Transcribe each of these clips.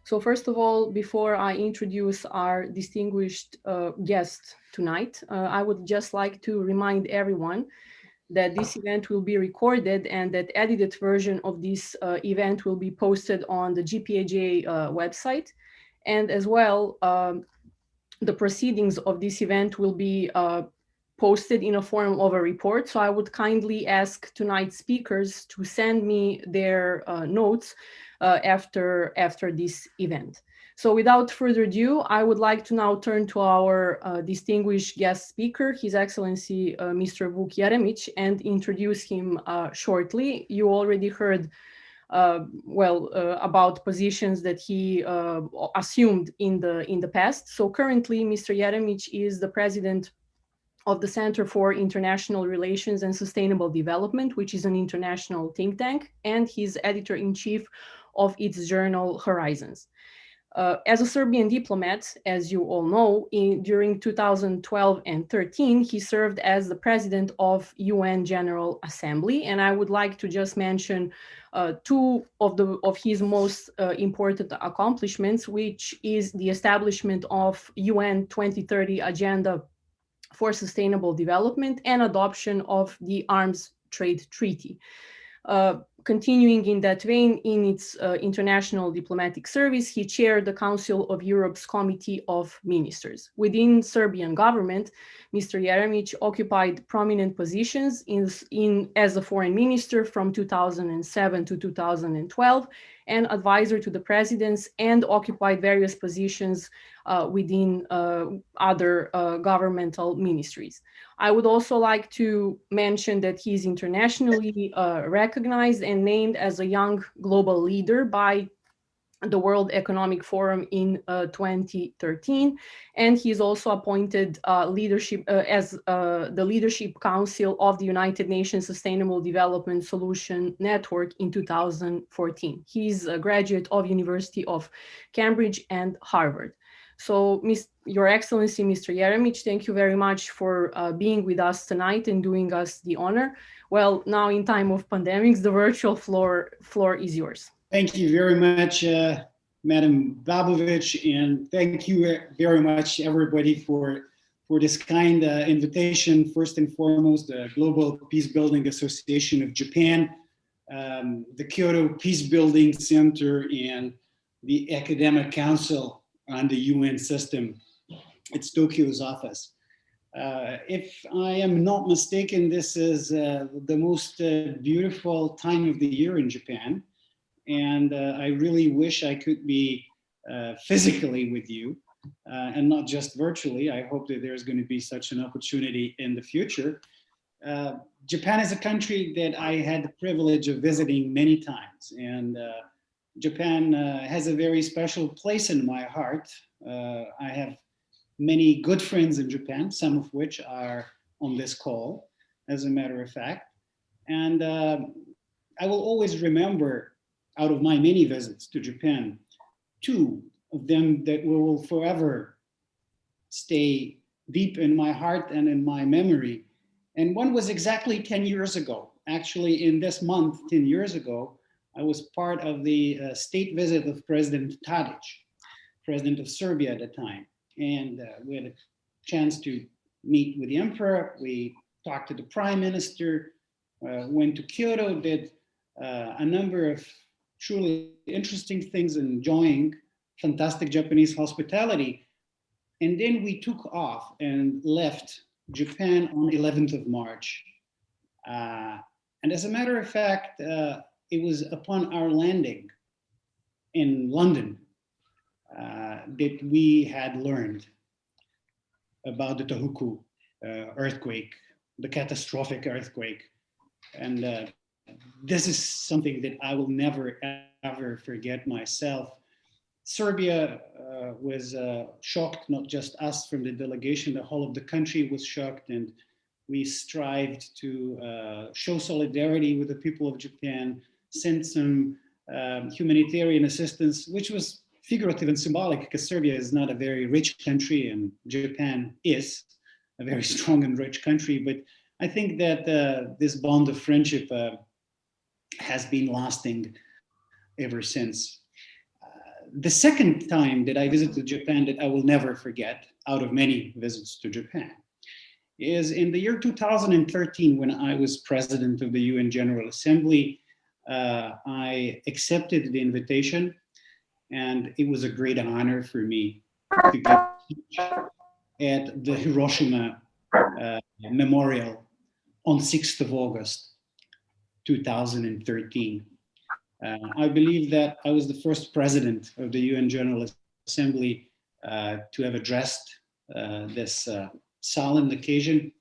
So first of all, before I introduce our distinguished guest tonight, I would just like to remind everyone that this event will be recorded and that edited version of this event will be posted on the GPAJ website. And as well, the proceedings of this event will be posted in a form of a report. So I would kindly ask tonight's speakers to send me their notes after this event. So without further ado, I would like to now turn to our distinguished guest speaker, His Excellency Mr. Vuk Jeremic, and introduce him shortly. You already heard about positions that he assumed in the past. So currently, Mr. Jeremic is the president of the Center for International Relations and Sustainable Development, which is an international think tank, and he's editor-in-chief of its journal Horizons. As a Serbian diplomat, as you all know, during 2012 and 13, he served as the president of UN General Assembly. And I would like to just mention two of his most important accomplishments, which is the establishment of UN 2030 Agenda for Sustainable Development and adoption of the Arms Trade Treaty. Continuing in that vein, in its international diplomatic service, he chaired the Council of Europe's Committee of Ministers. Within Serbian government, Mr. Jeremic occupied prominent positions as a foreign minister from 2007 to 2012 and advisor to the presidents, and occupied various positions within other governmental ministries. I would also like to mention that he is internationally recognized and named as a young global leader by the World Economic Forum in 2013, and he's also appointed leadership as the Leadership Council of the United Nations Sustainable Development Solution Network in 2014. He's a graduate of University of Cambridge and Harvard. So, Your Excellency, Mr. Jeremic, thank you very much for being with us tonight and doing us the honor. Well, now in time of pandemics, the virtual floor is yours. Thank you very much, Madam Babovic, and thank you very much, everybody, for this kind invitation. First and foremost, the Global Peace Building Association of Japan, the Kyoto Peace Building Center, and the Academic Council on the UN system. It's Tokyo's office. If I am not mistaken, this is the most beautiful time of the year in Japan. And I really wish I could be physically with you and not just virtually. I hope that there's going to be such an opportunity in the future. Japan is a country that I had the privilege of visiting many times, and Japan has a very special place in my heart. I have many good friends in Japan, some of which are on this call, as a matter of fact. And I will always remember, out of my many visits to Japan, two of them that will forever stay deep in my heart and in my memory. And one was exactly 10 years ago. Actually, in this month, 10 years ago, I was part of the state visit of President Tadic, president of Serbia at the time. And we had a chance to meet with the emperor. We talked to the prime minister, went to Kyoto, did a number of truly interesting things, enjoying fantastic Japanese hospitality. And then we took off and left Japan on 11th of March. And as a matter of fact, it was upon our landing in London that we had learned about the Tohoku earthquake, the catastrophic earthquake. And this is something that I will never, ever forget myself. Serbia was shocked, not just us from the delegation, the whole of the country was shocked, and we strived to show solidarity with the people of Japan, send some humanitarian assistance, which was figurative and symbolic, because Serbia is not a very rich country and Japan is a very strong and rich country. But I think that this bond of friendship has been lasting ever since. The second time that I visited Japan that I will never forget, out of many visits to Japan, is in the year 2013 when I was president of the UN General Assembly. I accepted the invitation, and it was a great honor for me to give a speech at the Hiroshima Memorial on 6th of August 2013. I believe that I was the first president of the UN General Assembly to have addressed this solemn occasion.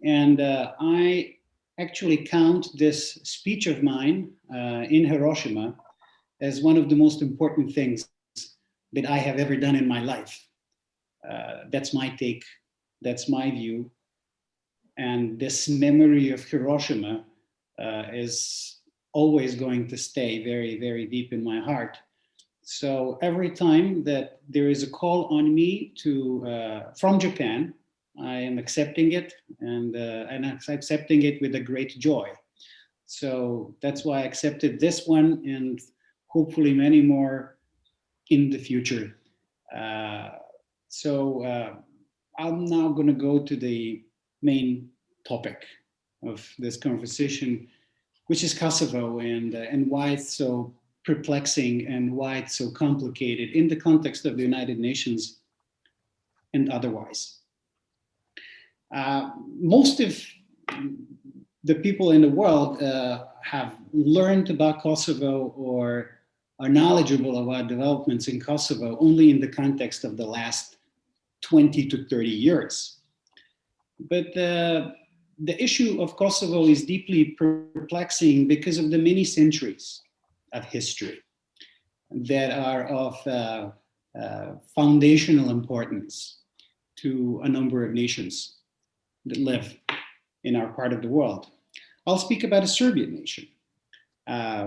And I actually count this speech of mine in Hiroshima as one of the most important things that I have ever done in my life. That's my take, that's my view. And this memory of Hiroshima is always going to stay very, very deep in my heart. So every time that there is a call on me to from Japan, I am accepting it, and I'm accepting it with a great joy. So that's why I accepted this one, and hopefully many more in the future. I'm now going to go to the main topic of this conversation, which is Kosovo, and why it's so perplexing and why it's so complicated in the context of the United Nations and otherwise. Most of the people in the world have learned about Kosovo or are knowledgeable about developments in Kosovo only in the context of the last 20 to 30 years. But the issue of Kosovo is deeply perplexing because of the many centuries of history that are of foundational importance to a number of nations that live in our part of the world. I'll speak about a Serbian nation,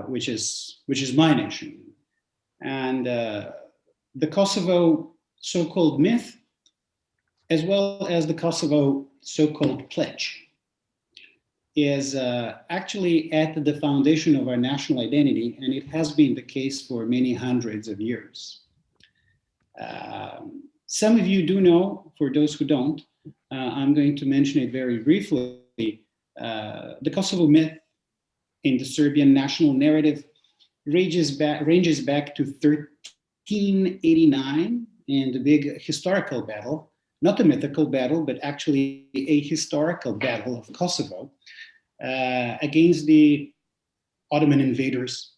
which is my nation, and the Kosovo so-called myth, as well as the Kosovo so-called pledge, is actually at the foundation of our national identity, and it has been the case for many hundreds of years. Some of you do know, for those who don't, I'm going to mention it very briefly. The Kosovo myth in the Serbian national narrative ranges back to 1389 in the big historical battle, not a mythical battle, but actually a historical battle of Kosovo against the Ottoman invaders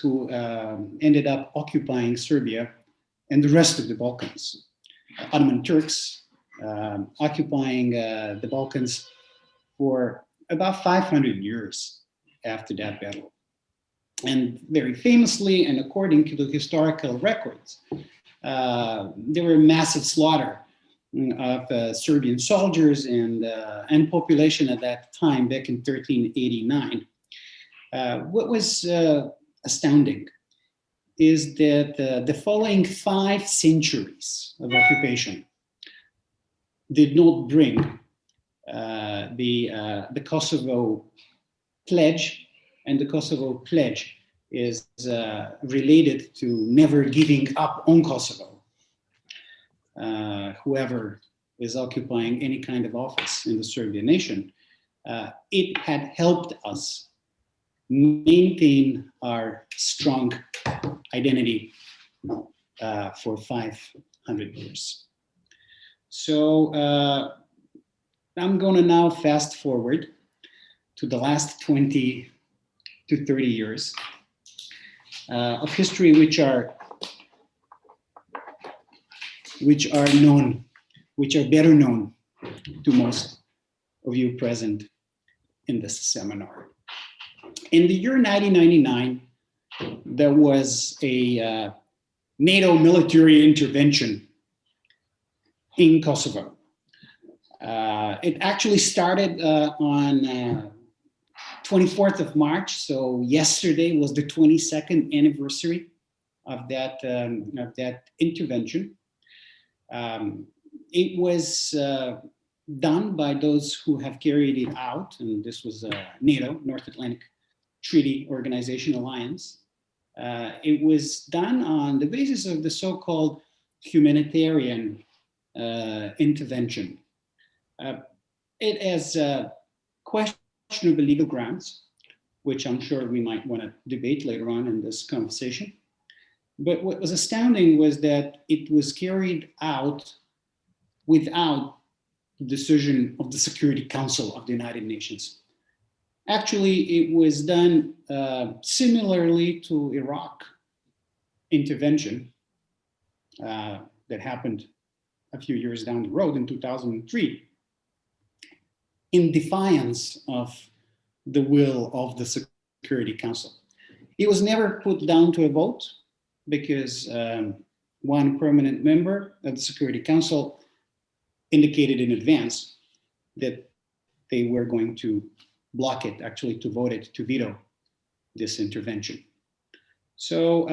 who ended up occupying Serbia and the rest of the Balkans. Ottoman Turks occupying the Balkans for about 500 years after that battle. And very famously, and according to the historical records, there were massive slaughter of Serbian soldiers and population at that time, back in 1389. What was astounding is that the following 5 centuries of occupation did not bring the Kosovo pledge, and the Kosovo pledge is related to never giving up on Kosovo, whoever is occupying any kind of office in the Serbian nation. It had helped us maintain our strong identity for 500 years. So I'm going to now fast forward to the last 20 to 30 years of history, which are better known to most of you present in this seminar. In the year 1999, there was a NATO military intervention in Kosovo. It actually started on 24th of March, so yesterday was the 22nd anniversary of that intervention. It was done by those who have carried it out, and this was NATO, North Atlantic Treaty Organization Alliance, It was done on the basis of the so-called humanitarian intervention. It has questionable legal grounds, which I'm sure we might want to debate later on in this conversation. But what was astounding was that it was carried out without the decision of the Security Council of the United Nations. Actually, it was done similarly to Iraq intervention that happened a few years down the road in 2003, in defiance of the will of the Security Council. It was never put down to a vote because one permanent member of the Security Council indicated in advance that they were going to block it, actually to vote it, to veto this intervention. So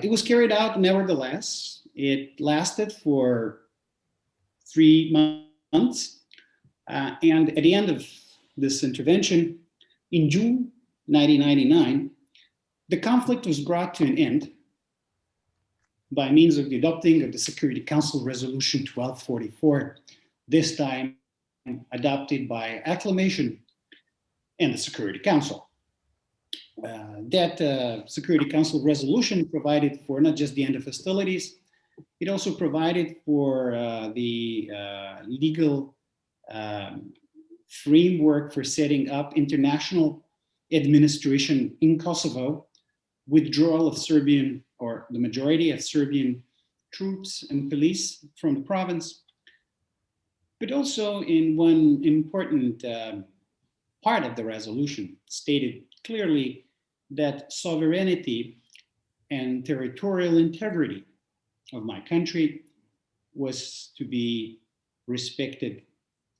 it was carried out nevertheless. It lasted for 3 months. And at the end of this intervention, in June 1999, the conflict was brought to an end by means of the adopting of the Security Council Resolution 1244, this time adopted by acclamation in the Security Council. That Security Council resolution provided for not just the end of hostilities, it also provided for the legal framework for setting up international administration in Kosovo, withdrawal of Serbian, or the majority of Serbian troops and police from the province, but also in one important part of the resolution stated clearly that sovereignty and territorial integrity of my country was to be respected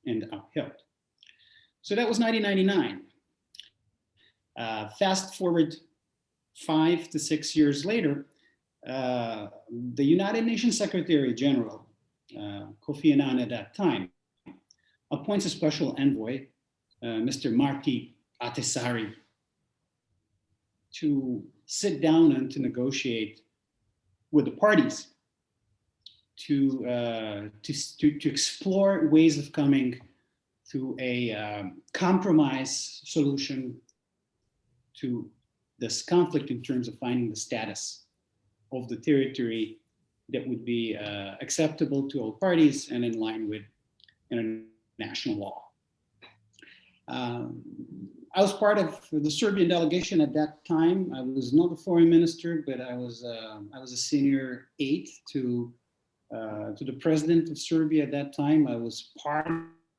and upheld. So that was 1999. Fast forward 5 to 6 years later, the United Nations Secretary General, Kofi Annan at that time, appoints a special envoy, Mr. Marty Ahtisaari, to sit down and to negotiate with the parties to explore ways of coming to a compromise solution to this conflict in terms of finding the status of the territory that would be acceptable to all parties and in line with international law. I was part of the Serbian delegation at that time. I was not a foreign minister, but I was a senior aide to the president of Serbia at that time. I was part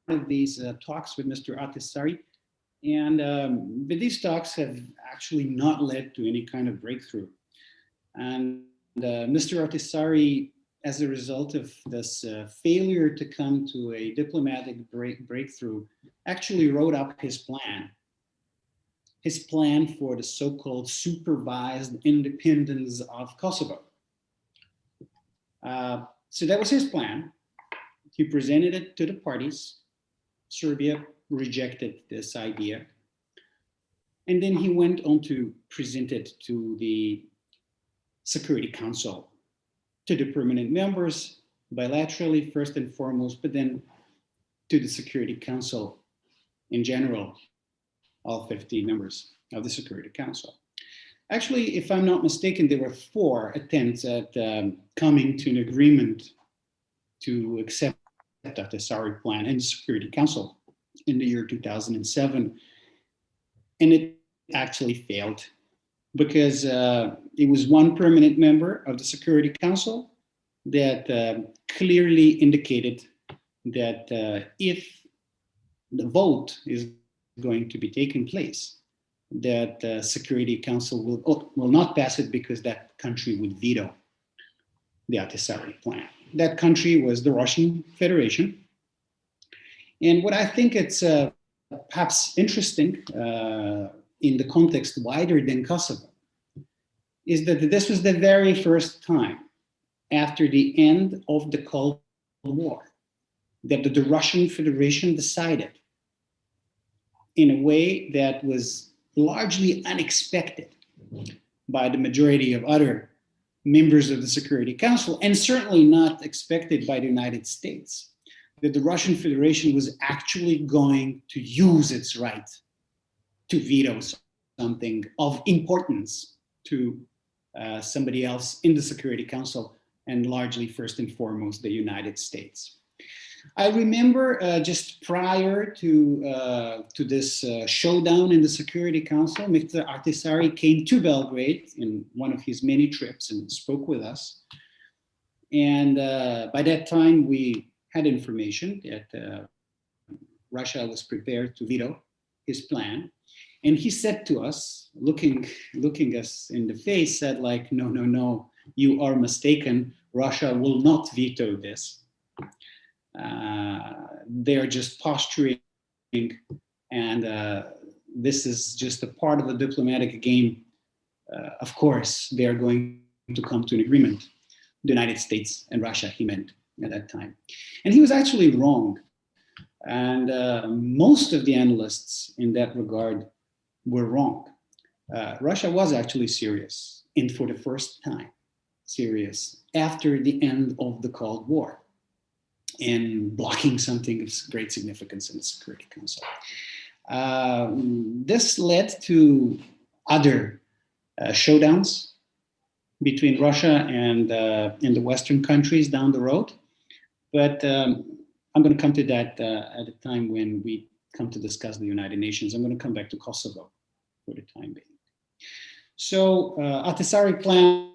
of these talks with Mr. Ahtisaari, and but these talks have actually not led to any kind of breakthrough. And Mr. Ahtisaari, as a result of this failure to come to a diplomatic breakthrough, actually wrote up his plan for the so-called supervised independence of Kosovo. So that was his plan. He presented it to the parties. Serbia rejected this idea. And then he went on to present it to the Security Council, to the permanent members, bilaterally first and foremost, but then to the Security Council in general, all 50 members of the Security Council. Actually, if I'm not mistaken, there were 4 attempts at coming to an agreement to accept the Ahtisaari plan in the Security Council in the year 2007. And it actually failed because it was one permanent member of the Security Council that clearly indicated that if the vote is going to be taking place, that Security Council will not pass it because that country would veto the Ahtisaari plan. That country was the Russian Federation. And what I think it's perhaps interesting in the context wider than Kosovo is that this was the very first time after the end of the Cold War that the Russian Federation decided in a way that was largely unexpected by the majority of other members of the Security Council, and certainly not expected by the United States, that the Russian Federation was actually going to use its right to veto something of importance to somebody else in the Security Council, and largely, first and foremost, the United States. I remember just prior to this showdown in the Security Council, Mr. Ahtisaari came to Belgrade in one of his many trips and spoke with us. And by that time, we had information that Russia was prepared to veto his plan. And he said to us, looking us in the face, said like, no, no, no, you are mistaken. Russia will not veto this. They are just posturing, and this is just a part of a diplomatic game. Of course, they are going to come to an agreement. The United States and Russia, he meant at that time. And he was actually wrong. And most of the analysts in that regard were wrong. Russia was actually serious, and for the first time, serious after the end of the Cold War, in blocking something of great significance in the Security Council. This led to other showdowns between Russia and the Western countries down the road. But I'm going to come to that at a time when we come to discuss the United Nations. I'm going to come back to Kosovo for the time being. So Ahtisaari plan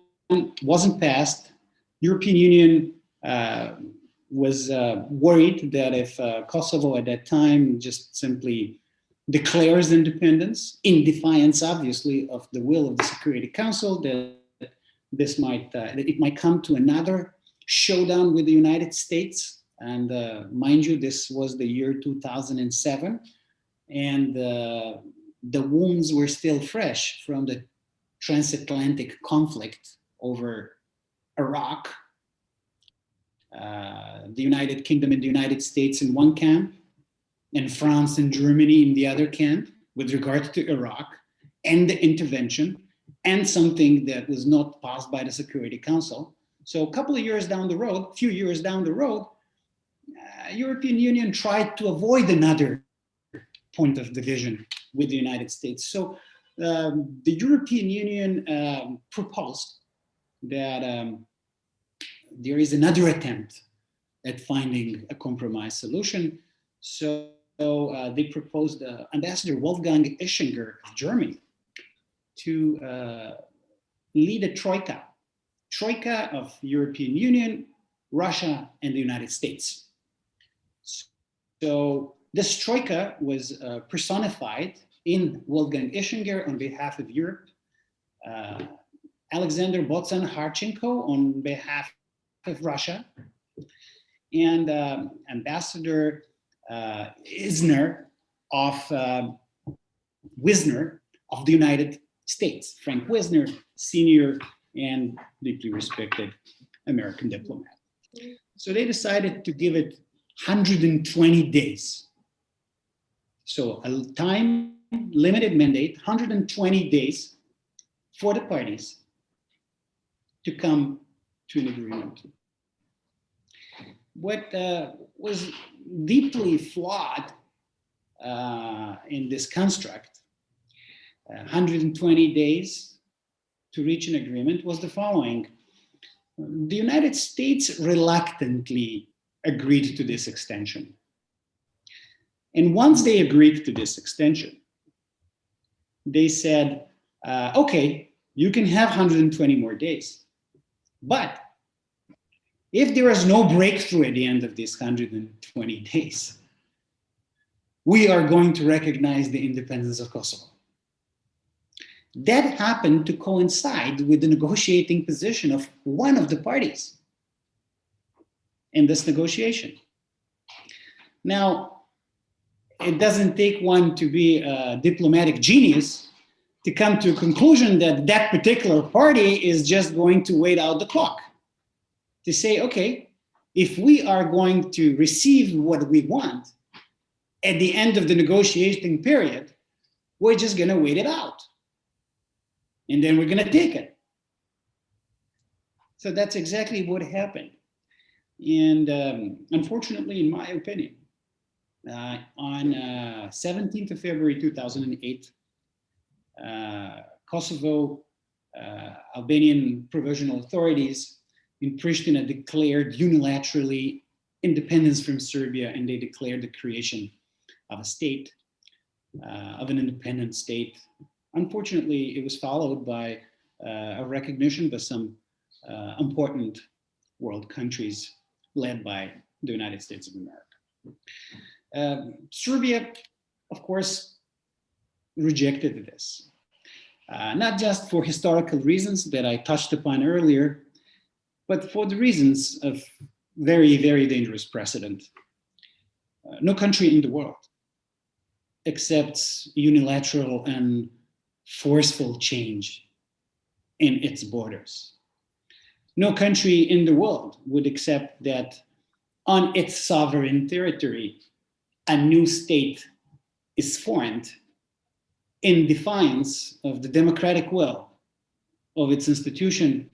wasn't passed. European Union was worried that if Kosovo at that time just simply declares independence, in defiance, obviously, of the will of the Security Council, that this might that it might come to another showdown with the United States. And mind you, this was the year 2007, and the wounds were still fresh from the transatlantic conflict over Iraq. The United Kingdom and the United States in one camp, and France and Germany in the other camp with regard to Iraq and the intervention, and something that was not passed by the Security Council. So a couple of years down the road, few years down the road, European Union tried to avoid another point of division with the United States. So the European Union proposed that there is another attempt at finding a compromise solution. So they proposed Ambassador Wolfgang Ischinger of Germany to lead a troika of European Union, Russia, and the United States. So this troika was personified in Wolfgang Ischinger on behalf of Europe, Alexander Botsan-Harchenko on behalf of Russia, and Ambassador Wisner of the United States, Frank Wisner, senior and deeply respected American diplomat. So they decided to give it 120 days. So a time limited mandate, 120 days for the parties to come to an agreement. What was deeply flawed in this construct, 120 days to reach an agreement, was the following. The United States reluctantly agreed to this extension. And once they agreed to this extension, they said, okay, you can have 120 more days. But if there is no breakthrough at the end of these 120 days, we are going to recognize the independence of Kosovo. That happened to coincide with the negotiating position of one of the parties in this negotiation. Now, it doesn't take one to be a diplomatic genius to come to a conclusion that that particular party is just going to wait out the clock. To say, okay, if we are going to receive what we want at the end of the negotiating period, we're just going to wait it out. and then we're going to take it. So that's exactly what happened. And unfortunately, in my opinion, on 17th of February 2008, Kosovo, Albanian provisional authorities in Pristina declared unilaterally independence from Serbia, and they declared the creation of a state, of an independent state. Unfortunately, it was followed by a recognition by some important world countries led by the United States of America. Serbia, of course, rejected this, not just for historical reasons that I touched upon earlier, but for the reasons of very, very dangerous precedent. No country in the world accepts unilateral and forceful change in its borders. No country in the world would accept that on its sovereign territory, a new state is formed in defiance of the democratic will of its institution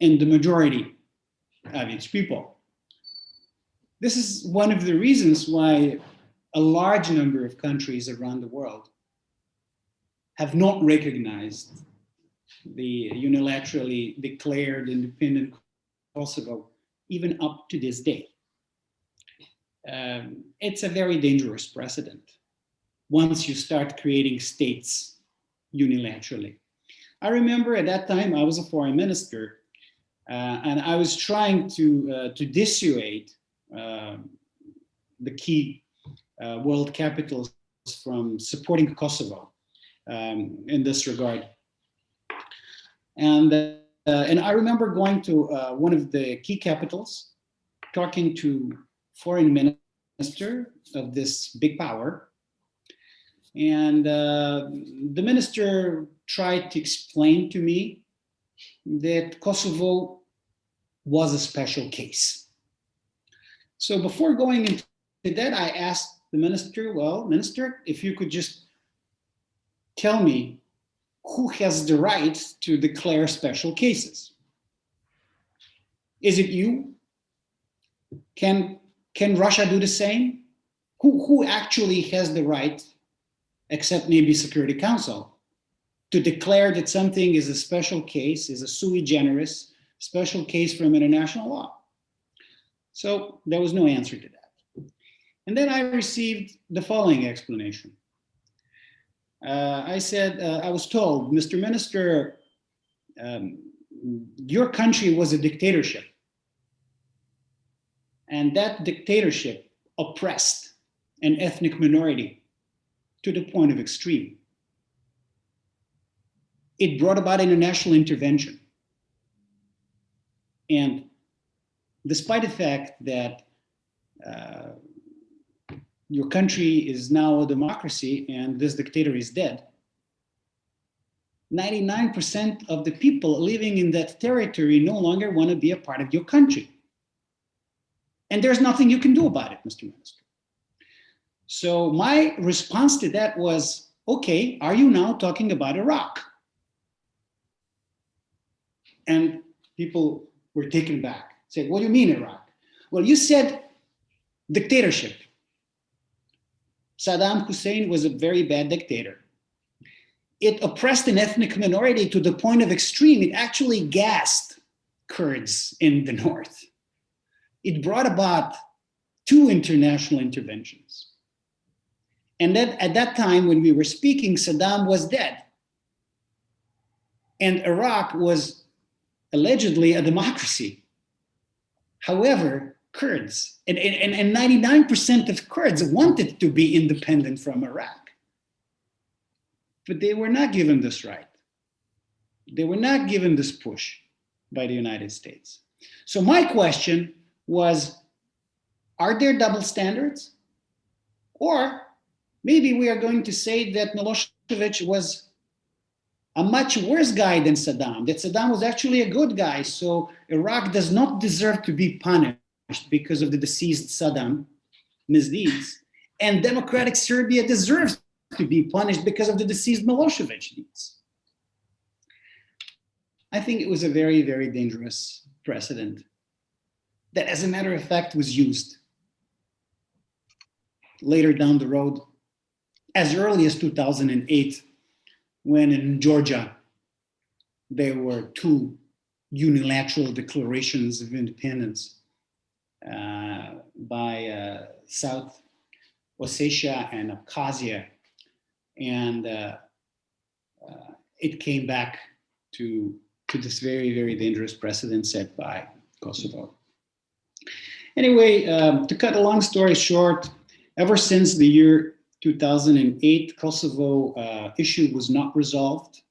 and the majority of its people. This is one of the reasons why a large number of countries around the world have not recognized the unilaterally declared independent Kosovo, even up to this day. It's a very dangerous precedent once you start creating states unilaterally. I remember at that time I was a foreign minister, and I was trying to dissuade the key world capitals from supporting Kosovo in this regard. And I remember going to one of the key capitals, talking to foreign minister of this big power. And the minister tried to explain to me that Kosovo was a special case. So before going into that, I asked the minister, well, minister, if you could just tell me who has the right to declare special cases. Is it you? Can Russia do the same? Who actually has the right, except maybe Security Council, to declare that something is a special case, is a sui generis special case from international law? So there was no answer to that. And then I received the following explanation. I said, I was told, Mr. Minister, your country was a dictatorship. And that dictatorship oppressed an ethnic minority to the point of extreme. It brought about international intervention. And despite the fact that your country is now a democracy and this dictator is dead, 99% of the people living in that territory no longer want to be a part of your country. And there's nothing you can do about it, Mr. Minister. So my response to that was, okay, are you now talking about Iraq? And people were taken back, said, what do you mean Iraq? Well, you said dictatorship. Saddam Hussein was a very bad dictator. It oppressed an ethnic minority to the point of extreme. It actually gassed Kurds in the north. It brought about 2 international interventions. And then at that time, when we were speaking, Saddam was dead. And Iraq was allegedly a democracy. However, Kurds, and 99% of Kurds wanted to be independent from Iraq. But they were not given this right. They were not given this push by the United States. So my question was, are there double standards? Or maybe we are going to say that Milosevic was a much worse guy than Saddam, that Saddam was actually a good guy, so Iraq does not deserve to be punished because of the deceased Saddam misdeeds, and democratic Serbia deserves to be punished because of the deceased Milosevic deeds. I think it was a very, very dangerous precedent that, as a matter of fact, was used later down the road, as early as 2008, when in Georgia there were two unilateral declarations of independence by South Ossetia and Abkhazia, and it came back to this very, very dangerous precedent set by Kosovo. Anyway, to cut a long story short, ever since the year 2008, Kosovo issue was not resolved.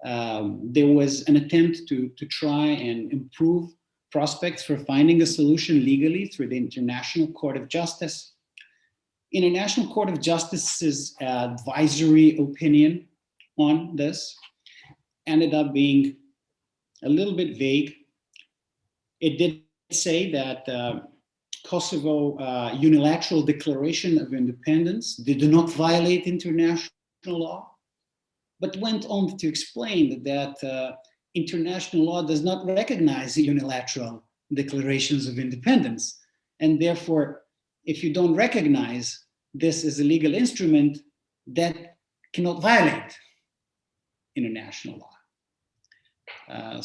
There was an attempt to try and improve prospects for finding a solution legally through the International Court of Justice. International Court of Justice's advisory opinion on this ended up being a little bit vague. It did say that Kosovo unilateral declaration of independence did not violate international law, but went on to explain that international law does not recognize unilateral declarations of independence. And therefore, if you don't recognize this as a legal instrument, that cannot violate international law. And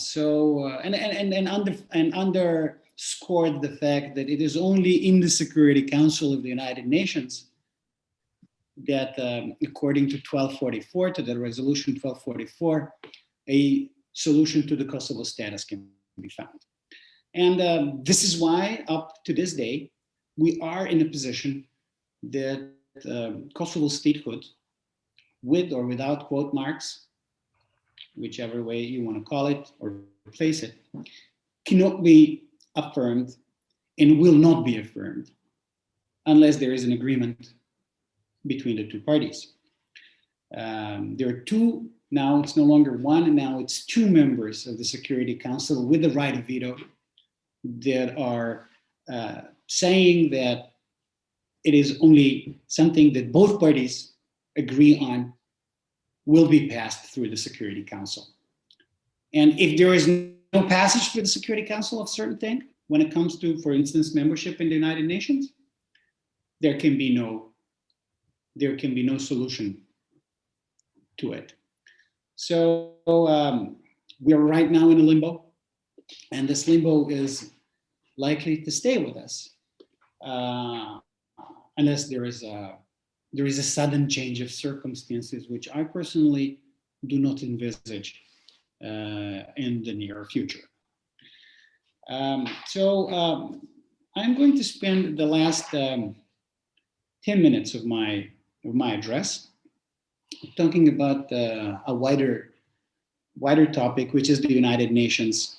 underscored the fact that it is only in the Security Council of the United Nations that, according to 1244, to the resolution 1244, a solution to the Kosovo status can be found. And this is why, up to this day, we are in a position that Kosovo statehood, with or without quote marks, whichever way you want to call it or place it, cannot be affirmed and will not be affirmed unless there is an agreement between the two parties. There are two, now it's no longer one, and now it's two members of the Security Council with the right of veto that are saying that it is only something that both parties agree on will be passed through the Security Council. And if there is no passage through the Security Council of certain thing, when it comes to, for instance, membership in the United Nations, there can be no solution to it. So we are right now in a limbo, and this limbo is likely to stay with us unless there is a sudden change of circumstances, which I personally do not envisage in the near future. I'm going to spend the last 10 minutes of my address talking about a wider topic, which is the United Nations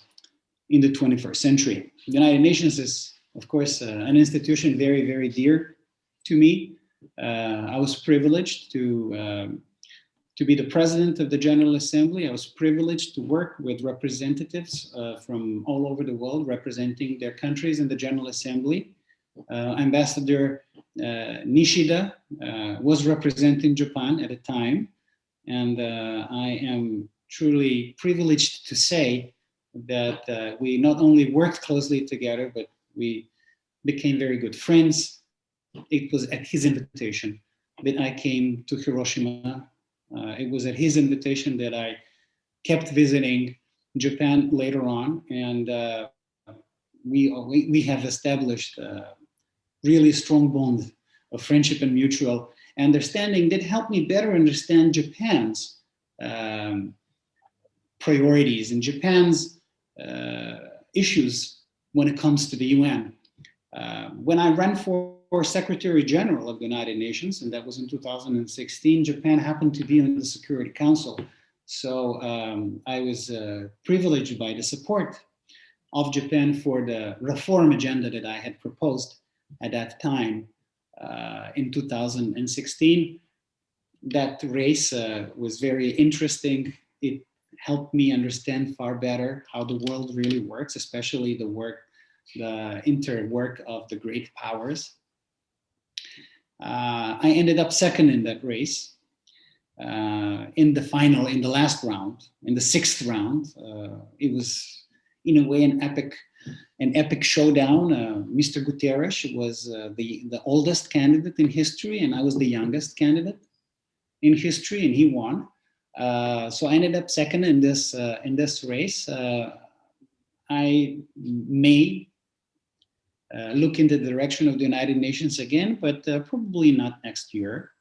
in the 21st century. The United Nations is, of course, an institution very, very dear to me. I was privileged to be the president of the General Assembly. I was privileged to work with representatives from all over the world representing their countries in the General Assembly. Ambassador Nishida was representing Japan at a time, and I am truly privileged to say that we not only worked closely together, but we became very good friends. It was at his invitation that I came to Hiroshima. It was at his invitation that I kept visiting Japan later on, and we have established a really strong bond of friendship and mutual understanding that helped me better understand Japan's priorities and Japan's issues when it comes to the UN. When I ran for Secretary General of the United Nations, and that was in 2016, Japan happened to be in the Security Council. So I was privileged by the support of Japan for the reform agenda that I had proposed at that time in 2016. That race was very interesting. It helped me understand far better how the world really works, especially the interwork of the great powers. I ended up second in that race. in the final, in the last round, in the sixth round. It was, in a way, an epic showdown. Mr. Guterres was the oldest candidate in history, and I was the youngest candidate in history, and he won. So I ended up second in this race. I may look into the direction of the United Nations again, but probably not next year.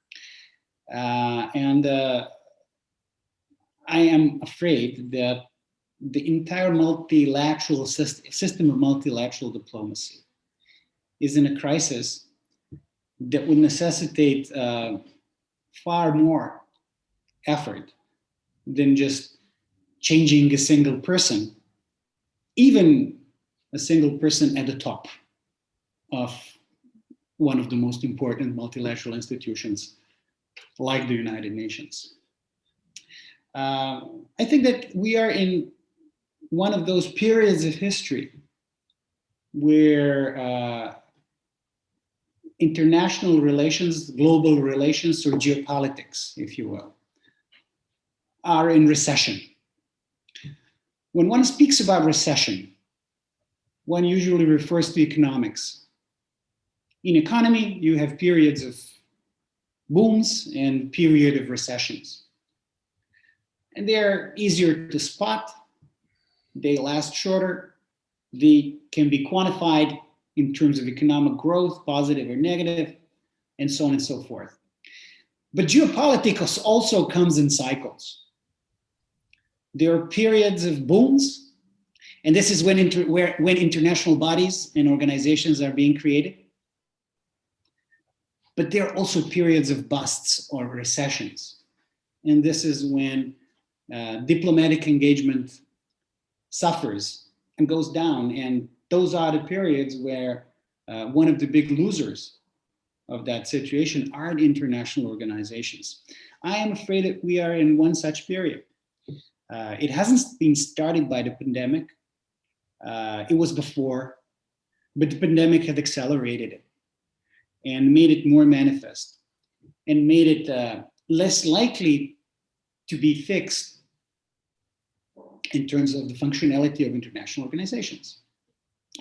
And I am afraid that the entire multilateral system of multilateral diplomacy is in a crisis that would necessitate far more effort than just changing a single person, even a single person at the top of one of the most important multilateral institutions like the United Nations. I think that we are in one of those periods of history where international relations, global relations, or geopolitics, if you will, are in recession. When one speaks about recession, one usually refers to economics. In economy, you have periods of booms and period of recessions. And they're easier to spot, they last shorter, they can be quantified in terms of economic growth, positive or negative, and so on and so forth. But geopolitics also comes in cycles. There are periods of booms, and this is when international bodies and organizations are being created. But there are also periods of busts or recessions. And this is when diplomatic engagement suffers and goes down. And those are the periods where one of the big losers of that situation are the international organizations. I am afraid that we are in one such period. It hasn't been started by the pandemic. It was before, but the pandemic had accelerated it and made it more manifest and made it less likely to be fixed in terms of the functionality of international organizations.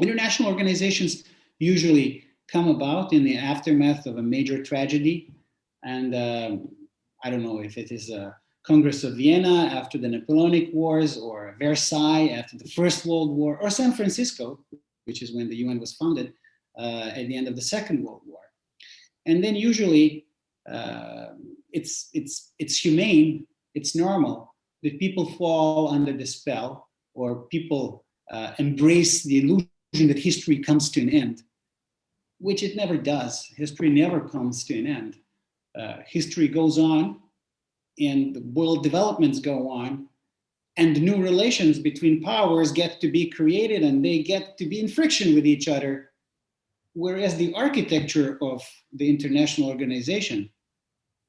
International organizations usually come about in the aftermath of a major tragedy. And I don't know if it is a Congress of Vienna after the Napoleonic Wars, or Versailles after the First World War, or San Francisco, which is when the UN was founded at the end of the Second World War. And then usually it's humane, it's normal that people fall under the spell, or people embrace the illusion that history comes to an end, which it never does. History never comes to an end. History goes on, and the world developments go on, and the new relations between powers get to be created, and they get to be in friction with each other, whereas the architecture of the international organization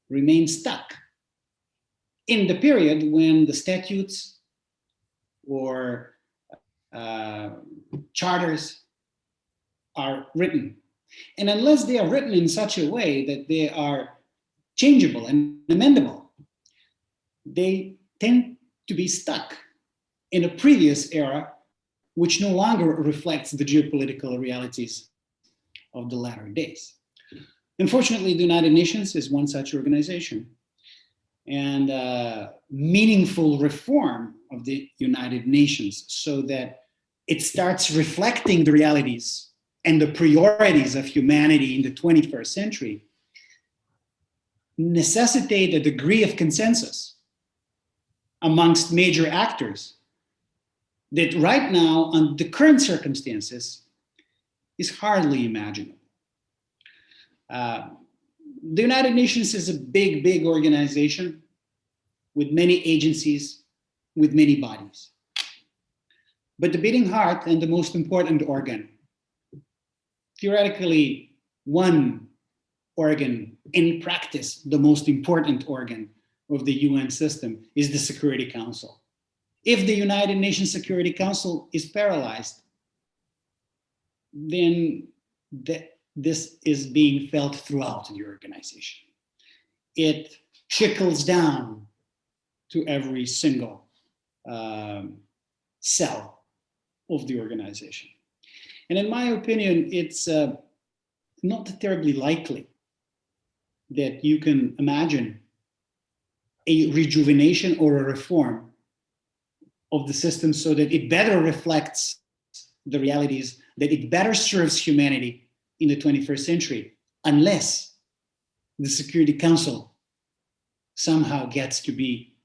remains stuck in the period when the statutes or charters are written. And unless they are written in such a way that they are changeable and amendable, they tend to be stuck in a previous era, which no longer reflects the geopolitical realities of the latter days. Unfortunately, the United Nations is one such organization. And meaningful reform of the United Nations so that it starts reflecting the realities and the priorities of humanity in the 21st century necessitate a degree of consensus amongst major actors that right now, under the current circumstances, is hardly imaginable. The United Nations is a big, big organization with many agencies, with many bodies. But the beating heart and the most important organ, theoretically one organ, in practice the most important organ of the UN system, is the Security Council. If the United Nations Security Council is paralyzed, then this is being felt throughout the organization. It trickles down to every single cell of the organization. And in my opinion, it's not terribly likely that you can imagine a rejuvenation or a reform of the system so that it better reflects the realities, that it better serves humanity in the 21st century, unless the Security Council somehow gets to be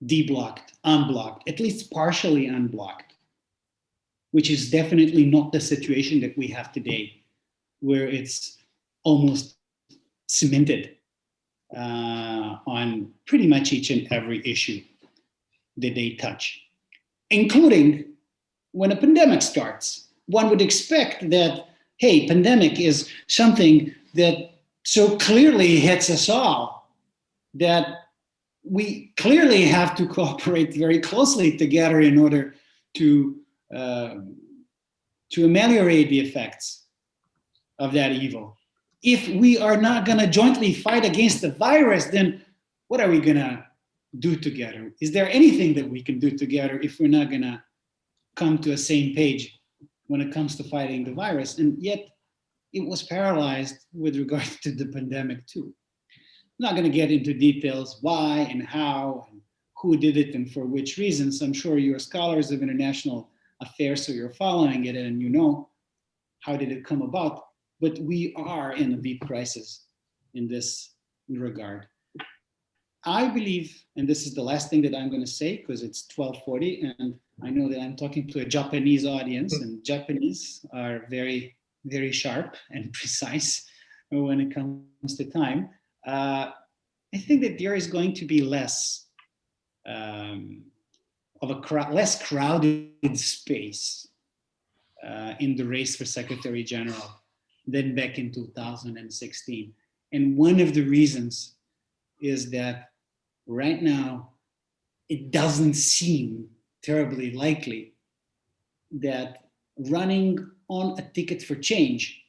deblocked, unblocked, at least partially unblocked, which is definitely not the situation that we have today, where it's almost cemented on pretty much each and every issue that they touch, including when a pandemic starts. One would expect that, hey, pandemic is something that so clearly hits us all that we clearly have to cooperate very closely together in order to ameliorate the effects of that evil. If we are not going to jointly fight against the virus, then what are we going to do together? Is there anything that we can do together if we're not going to come to a same page when it comes to fighting the virus? And yet it was paralyzed with regard to the pandemic too. I'm not going to get into details why and how and who did it and for which reasons. I'm sure you're scholars of international affairs, so you're following it and you know how did it come about. But we are in a deep crisis in this regard. I believe, and this is the last thing that I'm going to say because it's 12:40 and I know that I'm talking to a Japanese audience, and Japanese are very, very sharp and precise when it comes to time. I think that there is going to be less less crowded space in the race for Secretary General than back in 2016. And one of the reasons is that right now it doesn't seem terribly likely that running on a ticket for change,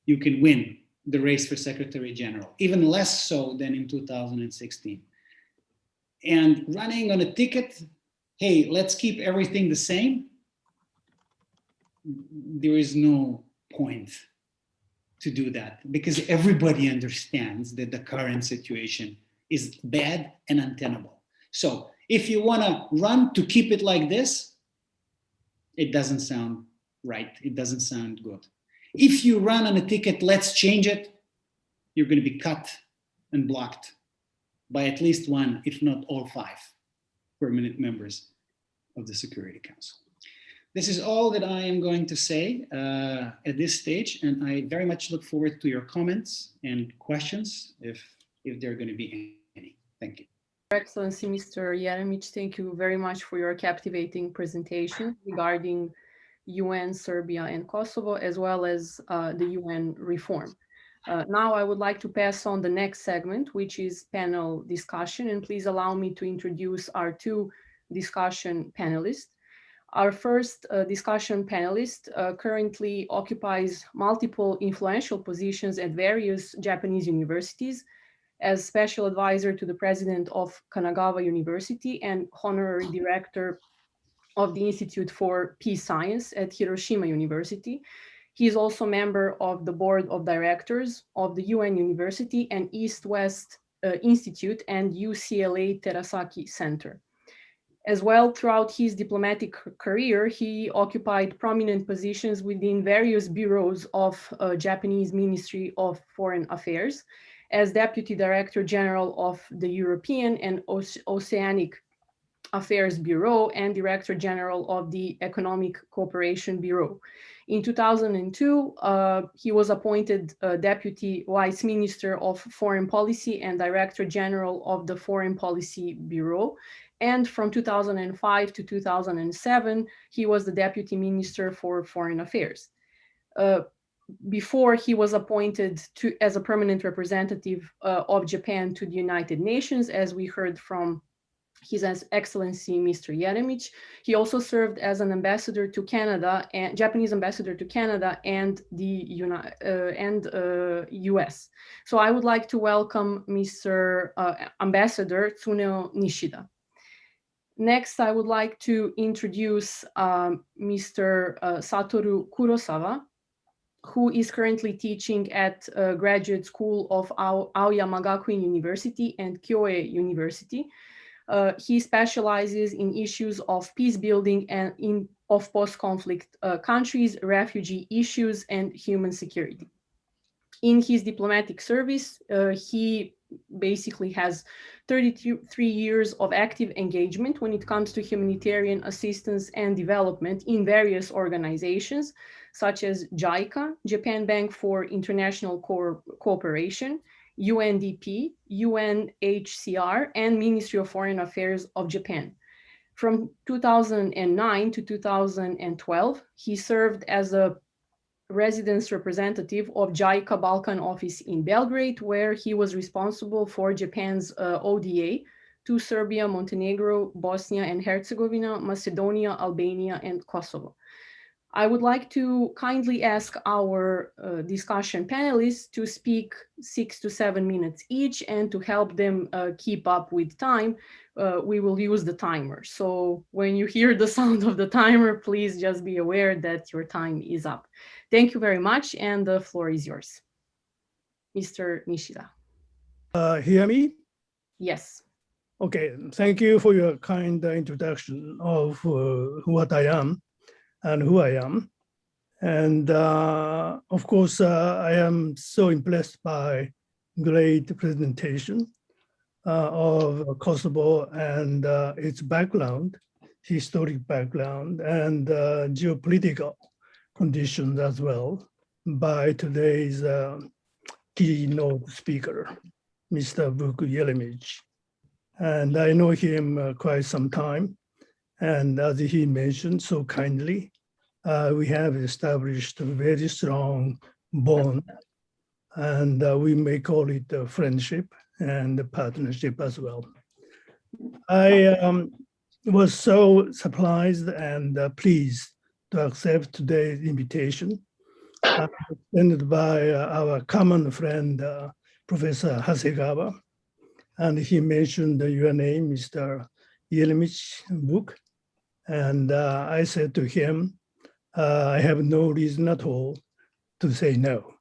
you can win the race for Secretary General, even less so than in 2016. And running on a ticket, hey, let's keep everything the same, there is no point to do that because everybody understands that the current situation is bad and untenable. So if you want to run to keep it like this, it doesn't sound right. It doesn't sound good. If you run on a ticket, let's change it, you're going to be cut and blocked by at least one, if not all five, permanent members of the Security Council. This is all that I am going to say at this stage, and I very much look forward to your comments and questions if there are going to be any. Thank you. Your Excellency, Mr. Jeremic, thank you very much for your captivating presentation regarding UN, Serbia, and Kosovo, as well as the UN reform. Now I would like to pass on the next segment, which is panel discussion, and please allow me to introduce our two discussion panelists. Our first discussion panelist currently occupies multiple influential positions at various Japanese universities as special advisor to the president of Kanagawa University and honorary director of the Institute for Peace Science at Hiroshima University. He is also a member of the board of directors of the UN University and East-West Institute and UCLA Terasaki Center. As well, throughout his diplomatic career, he occupied prominent positions within various bureaus of Japanese Ministry of Foreign Affairs as Deputy Director General of the European and Oceanic Affairs Bureau and Director General of the Economic Cooperation Bureau. In 2002, he was appointed Deputy Vice Minister of Foreign Policy and Director General of the Foreign Policy Bureau. And from 2005 to 2007, he was the Deputy Minister for Foreign Affairs. Before he was appointed as a permanent representative of Japan to the United Nations, as we heard from His Excellency Mr. Jeremic. He also served as an ambassador to Canada, and Japanese ambassador to Canada and the US. So I would like to welcome Mr. Ambassador Tsuneo Nishida. Next, I would like to introduce Mr. Satoru Kurosawa, who is currently teaching at Graduate School of Aoyama Gakuin University and Kyoei University. He specializes in issues of peace building and of post-conflict countries, refugee issues, and human security. In his diplomatic service, he basically has 33 years of active engagement when it comes to humanitarian assistance and development in various organizations, such as JICA, Japan Bank for International Cooperation, UNDP, UNHCR, and Ministry of Foreign Affairs of Japan. From 2009 to 2012, he served as a residence representative of JICA Balkan office in Belgrade, where he was responsible for Japan's ODA to Serbia, Montenegro, Bosnia and Herzegovina, Macedonia, Albania, and Kosovo. I would like to kindly ask our discussion panelists to speak 6 to 7 minutes each, and to help them keep up with time, we will use the timer. So when you hear the sound of the timer, please just be aware that your time is up. Thank you very much, and the floor is yours. Mr. Nishida. Hear me? Yes. Okay, thank you for your kind introduction of what I am and who I am. And of course, I am so impressed by great presentation of Kosovo and its background, historic background, and geopolitical conditions as well by today's keynote speaker, Mr. Vuk Jeremic. And I know him quite some time. And as he mentioned so kindly, we have established a very strong bond, and we may call it a friendship and a partnership as well. I was so surprised and pleased to accept today's invitation extended by our common friend, Professor Hasegawa. And he mentioned your name, Mr. Jeremic book. And I said to him, I have no reason at all to say no.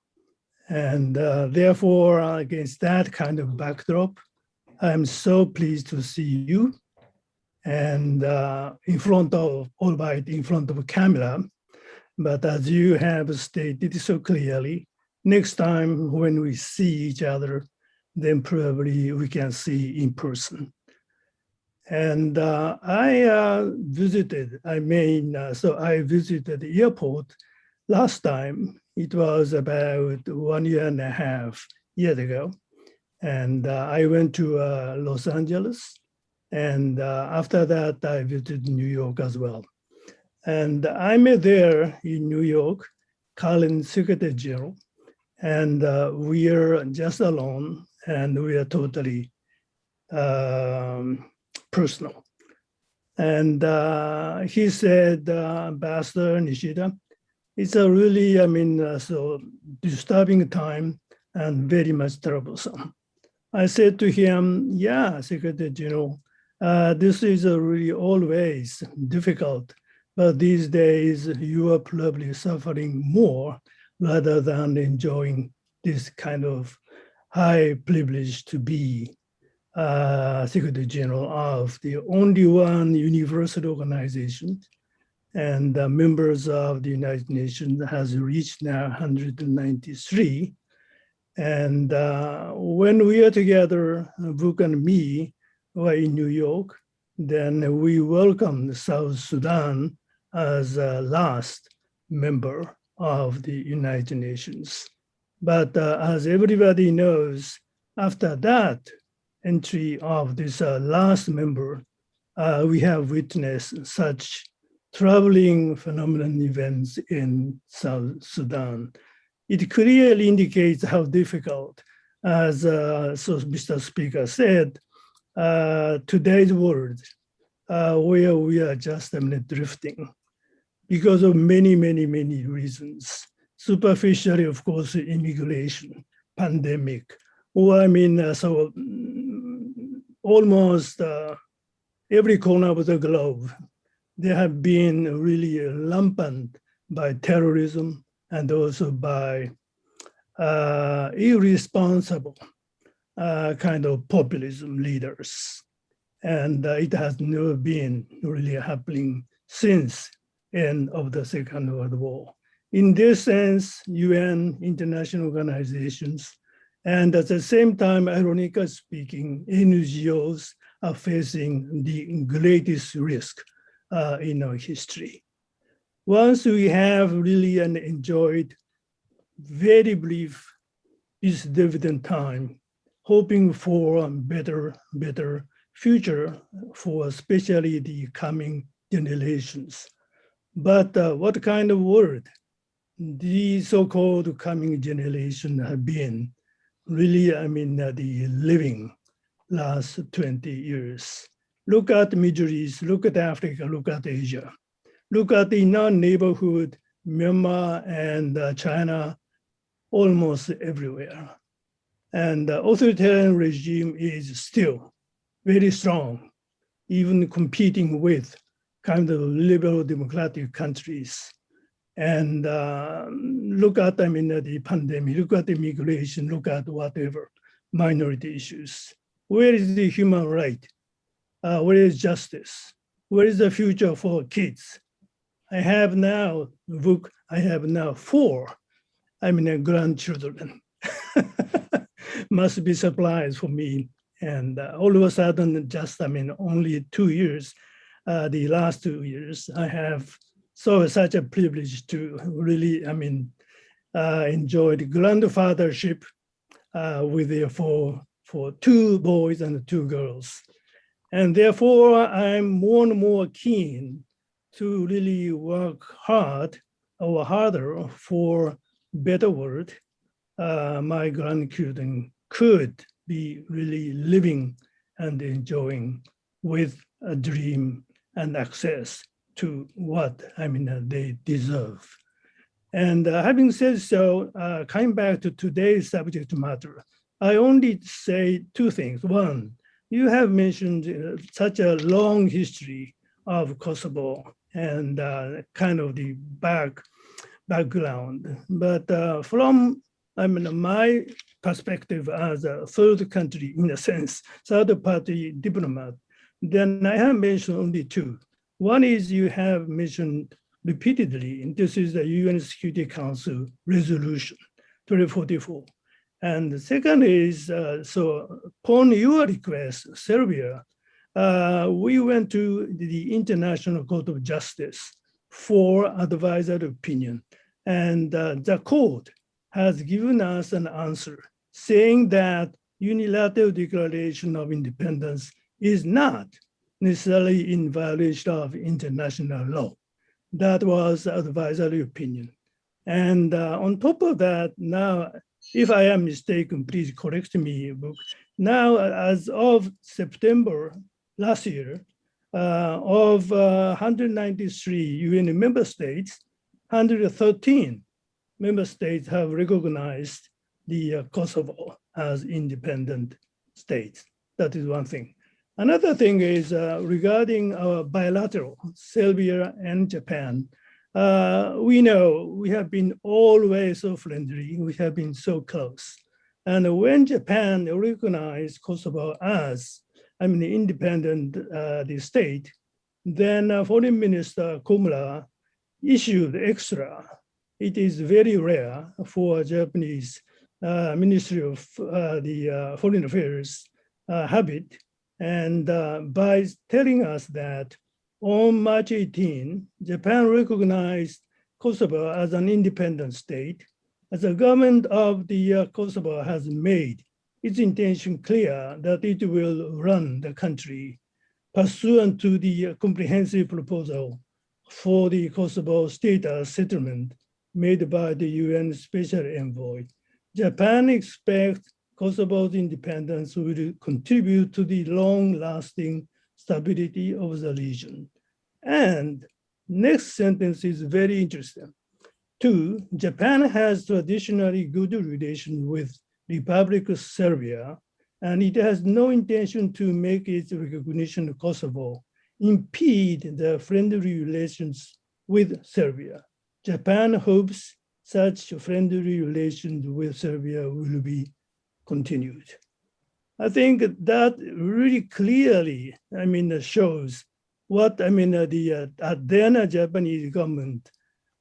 And therefore, against that kind of backdrop, I'm so pleased to see you and in front of, albeit in front of a camera. But as you have stated so clearly, next time when we see each other, then probably we can see in person. And I visited the airport last time. It was about 1.5 years ago. And I went to Los Angeles. And after that, I visited New York as well. And I met there in New York, current Secretary General. And we are just alone, and we are totally personal. And he said, Ambassador Nishida, it's a really, so disturbing time and very much troublesome. I said to him, yeah, Secretary General, this is really always difficult, but these days you are probably suffering more rather than enjoying this kind of high privilege to be Secretary General of the only one universal organization, and members of the United Nations has reached now 193. And when we are together, Vuk and me were in New York, then we welcomed South Sudan as a last member of the United Nations. But as everybody knows, after that entry of this last member, we have witnessed such troubling phenomenon events in South Sudan. It clearly indicates how difficult, as Mr. Speaker said, today's world, where we are just drifting because of many, many, many reasons. Superficially, of course, immigration, pandemic, or almost every corner of the globe, they have been really rampant by terrorism and also by irresponsible kind of populism leaders. And it has never been really happening since end of the Second World War. In this sense, UN, international organizations, and at the same time, ironically speaking, NGOs are facing the greatest risk in our history. Once we have really enjoyed very brief peace dividend time, hoping for a better future for especially the coming generations. But what kind of world the so-called coming generation have been really, the living last 20 years. Look at the Middle East, look at Africa, look at Asia. Look at in our neighborhood, Myanmar and China, almost everywhere. And the authoritarian regime is still very strong, even competing with kind of liberal democratic countries. And look at, the pandemic, look at immigration, look at whatever, minority issues. Where is the human right? Where is justice? Where is the future for kids? I have now four, grandchildren. Must be surprise for me. And all of a sudden, just, only 2 years, the last 2 years, I have such a privilege to really, enjoy the grandfathership with for 2 boys and 2 girls. And therefore, I'm more and more keen to really work hard or harder for better world. My grandchildren could be really living and enjoying with a dream and access to what they deserve. And having said so, coming back to today's subject matter, I only say 2 things. One, you have mentioned such a long history of Kosovo and kind of the background. But from my perspective as a third country, in a sense, third party diplomat, then I have mentioned only 2. One is you have mentioned repeatedly, and this is the UN Security Council resolution 2044. And the second is, so upon your request, Serbia, we went to the International Court of Justice for advisory opinion. And the court has given us an answer saying that unilateral declaration of independence is not necessarily in violation of international law. That was advisory opinion. And on top of that, now, if I am mistaken, please correct me. Now, as of September last year, of 193 UN member states, 113 member states have recognized the Kosovo as independent states. That is one thing. Another thing is regarding our bilateral, Serbia and Japan. We know we have been always so friendly, we have been so close. And when Japan recognized Kosovo as independent state, then Foreign Minister Komura issued extra. It is very rare for Japanese Ministry of the Foreign Affairs habit. And by telling us that on March 18, Japan recognized Kosovo as an independent state, as the government of the Kosovo has made its intention clear that it will run the country pursuant to the comprehensive proposal for the Kosovo status settlement made by the UN Special Envoy. Japan expects Kosovo's independence will contribute to the long-lasting stability of the region. And next sentence is very interesting. 2, Japan has traditionally good relations with Republic of Serbia, and it has no intention to make its recognition of Kosovo impede the friendly relations with Serbia. Japan hopes such friendly relations with Serbia will be continued. I think that really clearly, shows what, the then Japanese government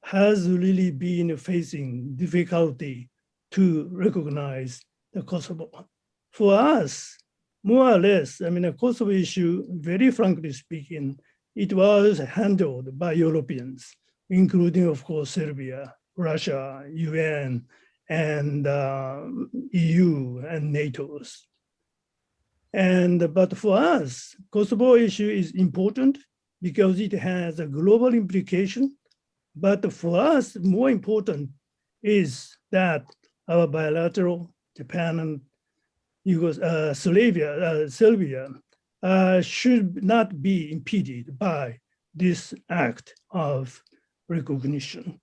has really been facing difficulty to recognize the Kosovo. For us, more or less, the Kosovo issue, very frankly speaking, it was handled by Europeans, including, of course, Serbia, Russia, UN, and EU and NATO's. But for us, Kosovo issue is important because it has a global implication. But for us, more important is that our bilateral Japan and Serbia should not be impeded by this act of recognition.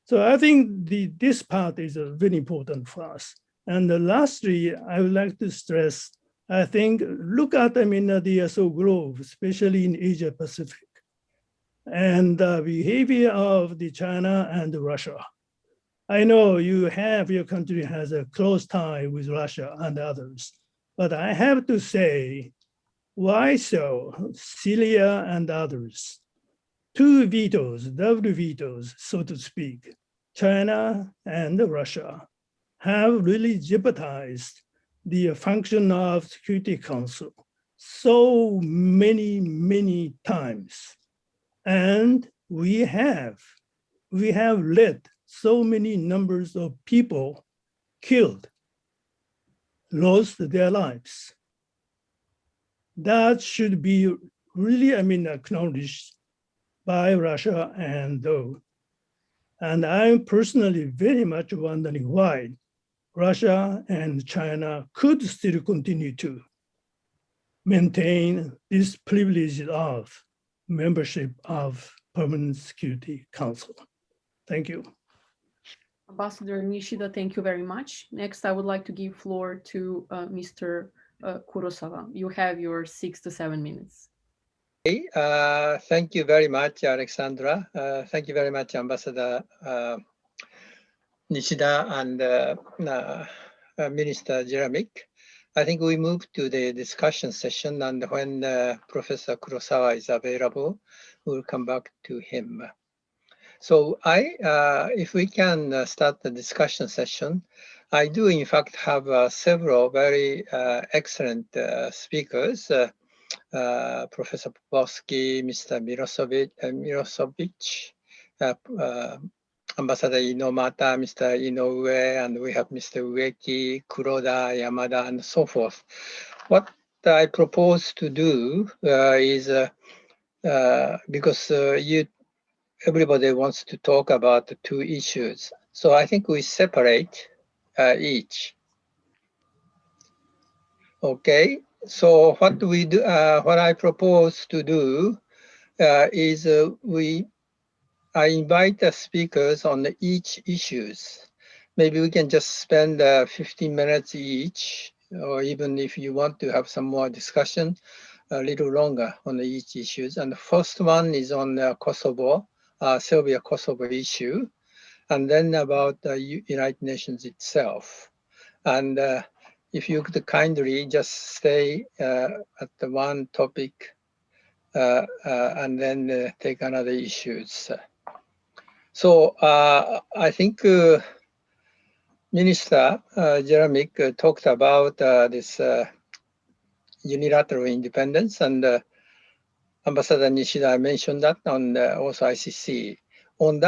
So I think this part is very important for us. And lastly, I would like to stress, I think, look at the globe, especially in Asia Pacific, and the behavior of the China and Russia. I know your country has a close tie with Russia and others, but I have to say, why so? Syria and others. 2 vetoes, double vetoes, so to speak, China and Russia have really jeopardized the function of Security Council so many times. And we have let so many numbers of people killed, lost their lives. That should be really, acknowledged by Russia and I'm personally very much wondering why Russia and China could still continue to maintain this privilege of membership of Permanent Security Council. Thank you. Ambassador Nishida, thank you very much. Next, I would like to give floor to Mr. Kurosawa. You have your 6 to 7 minutes. Thank you very much, Alexandra. Thank you very much, Ambassador Nishida and Minister Jeremic. I think we move to the discussion session, and when Professor Kurosawa is available, we'll come back to him. So if we can start the discussion session, I do in fact have several very excellent speakers. Professor Popovsky, Mr. Mirosevic, Ambassador Inomata, Mr. Inoue, and we have Mr. Ueki, Kuroda, Yamada, and so forth. What I propose to do is, because everybody wants to talk about the 2 issues, so I think we separate each. Okay. So what we do, what I propose to do is I invite the speakers on each issues. Maybe we can just spend 15 minutes each, or even if you want to have some more discussion, a little longer on each issues. And the first one is on Kosovo, Serbia-Kosovo issue, and then about the United Nations itself. And if you could kindly just stay at the one topic and then take another issues. So I think Minister Jeremic talked about this unilateral independence, and Ambassador Nishida mentioned that on also ICC. On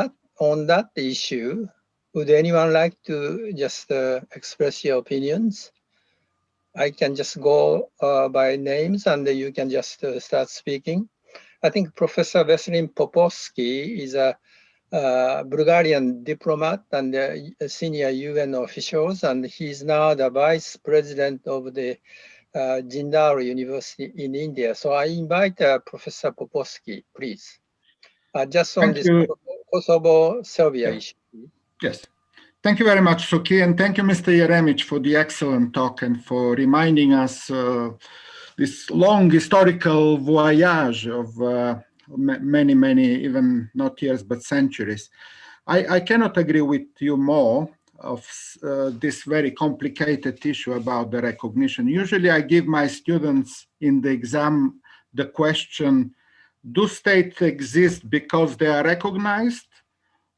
that issue, would anyone like to just express your opinions? I can just go by names and you can just start speaking. I think Professor Veselin Popovsky is Bulgarian diplomat and senior UN officials, and he's now the vice president of the Jindal University in India. So I invite Professor Popovsky, please. Just on Thank this you. Kosovo, Serbia Yeah. issue. Yes. Thank you very much, Suki, and thank you, Mr. Jeremic, for the excellent talk and for reminding us this long historical voyage of many, even not years, but centuries. I cannot agree with you more of this very complicated issue about the recognition. Usually I give my students in the exam the question, do states exist because they are recognized,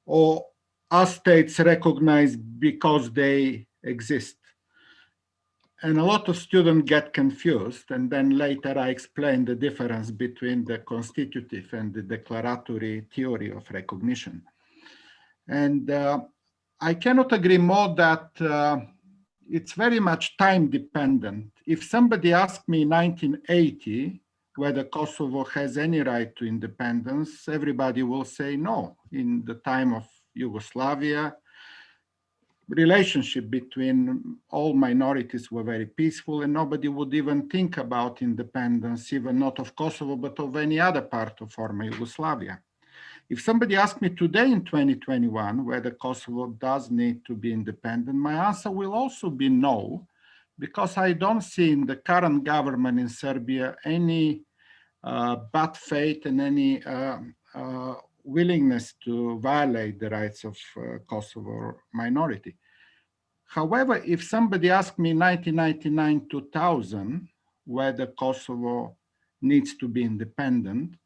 or are states recognized because they exist? And a lot of students get confused, and then later I explain the difference between the constitutive and the declaratory theory of recognition. And I cannot agree more that it's very much time dependent. If somebody asked me in 1980 whether Kosovo has any right to independence, everybody will say no. In the time of Yugoslavia, relationship between all minorities were very peaceful, and nobody would even think about independence, even not of Kosovo, but of any other part of former Yugoslavia. If somebody asked me today in 2021 whether Kosovo does need to be independent, my answer will also be no, because I don't see in the current government in Serbia any bad faith and any willingness to violate the rights of Kosovo minority. However, if somebody asked me in 1999-2000 whether Kosovo needs to be independent,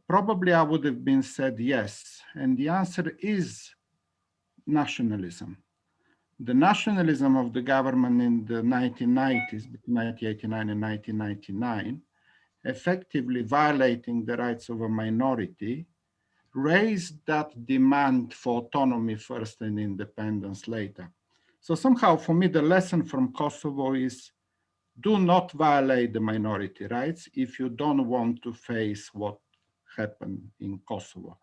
probably I would have been said yes. And the answer is nationalism. The nationalism of the government in the 1990s, between 1989 and 1999, effectively violating the rights of a minority, raised that demand for autonomy first and independence later. So somehow for me, the lesson from Kosovo is do not violate the minority rights if you don't want to face what happened in Kosovo.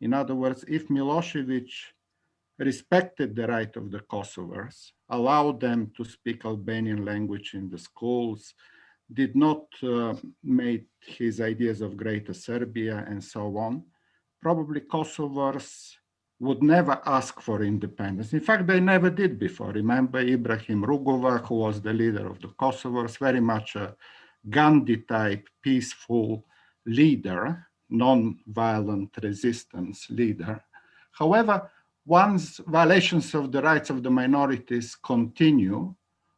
In other words, if Milosevic respected the right of the Kosovars, allowed them to speak Albanian language in the schools, did not make his ideas of Greater Serbia and so on, probably Kosovars would never ask for independence. In fact, they never did before. Remember Ibrahim Rugova, who was the leader of the Kosovars, very much a Gandhi-type peaceful leader, non-violent resistance leader. However, once violations of the rights of the minorities continue,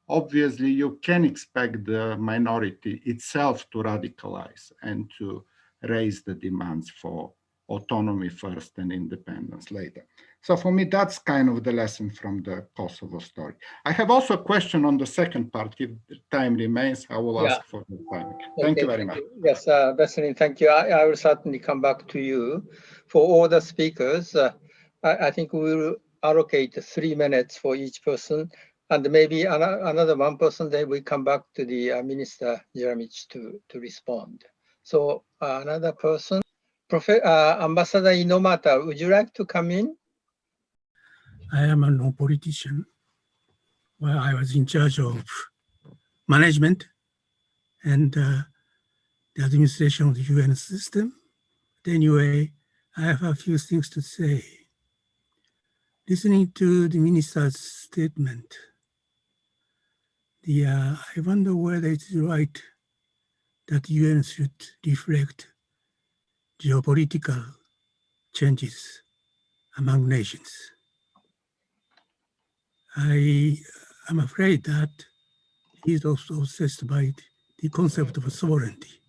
obviously you can expect the minority itself to radicalize and to raise the demands for autonomy first and independence later. So for me, that's kind of the lesson from the Kosovo story. I have also a question on the second part. If time remains, I will ask for the time. Thank you very much. Yes, Bethany, thank you. I will certainly come back to you. For all the speakers, I think we will allocate 3 minutes for each person, and maybe another one person, then we come back to the Minister Jeremic to respond. So another person, Ambassador Inomata, would you like to come in? I am a non-politician. Well, I was in charge of management and the administration of the UN system. But anyway, I have a few things to say. Listening to the minister's statement, I wonder whether it's right that UN should reflect geopolitical changes among nations. I am afraid that he's also obsessed by the concept of sovereignty.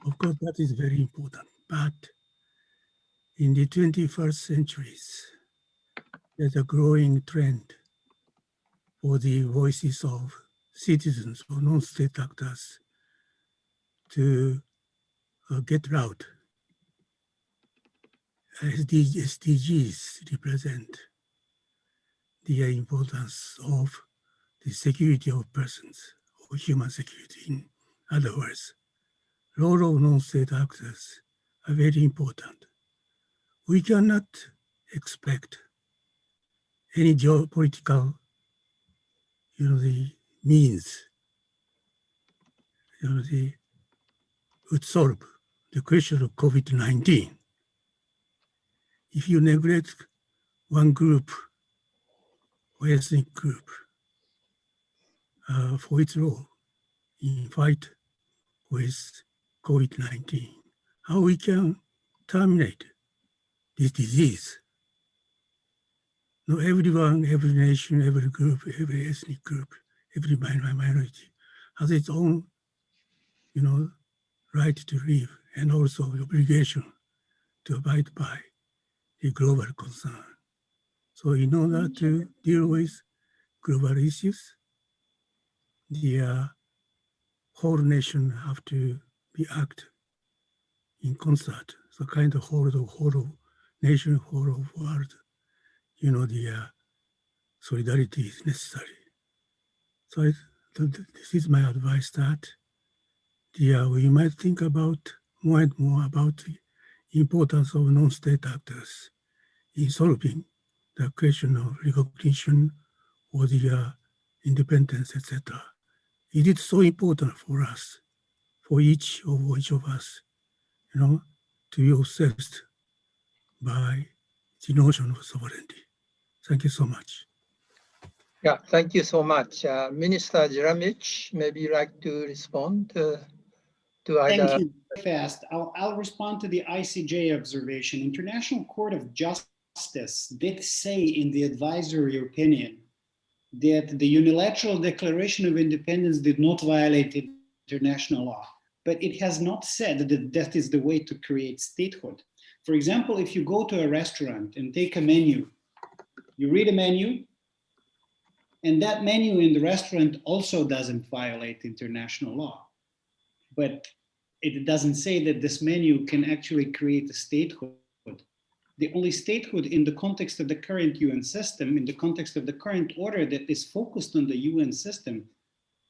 Of course, that is very important, but in the 21st centuries, there's a growing trend for the voices of citizens or non-state actors to get loud. SDGs represent the importance of the security of persons or human security. In other words, role of non-state actors are very important. We cannot expect any geopolitical, the means, the would solve the question of COVID-19. If you neglect one group or ethnic group for its role in fight with COVID-19, how we can terminate this disease? Not everyone, every nation, every group, every ethnic group, every minority has its own, right to live and also obligation to abide by the global concern. So in order to deal with global issues, the whole nation have to be act in concert. So kind of whole of nation, whole of world, the solidarity is necessary. So this is my advice that we might think about more and more about the importance of non-state actors in solving the question of recognition or the independence, etc. It is so important for us, for each of us, to be obsessed by the notion of sovereignty. Thank you so much. Yeah, thank you so much. Minister Jeremic, maybe you'd like to respond to either. Thank you. Fast. I'll respond to the ICJ observation. International Court of Justice did say in the advisory opinion that the unilateral declaration of independence did not violate international law, but it has not said that that is the way to create statehood. For example, if you go to a restaurant and take a menu, you read a menu, and that menu in the restaurant also doesn't violate international law. But it doesn't say that this menu can actually create a statehood. The only statehood in the context of the current UN system, in the context of the current order that is focused on the UN system,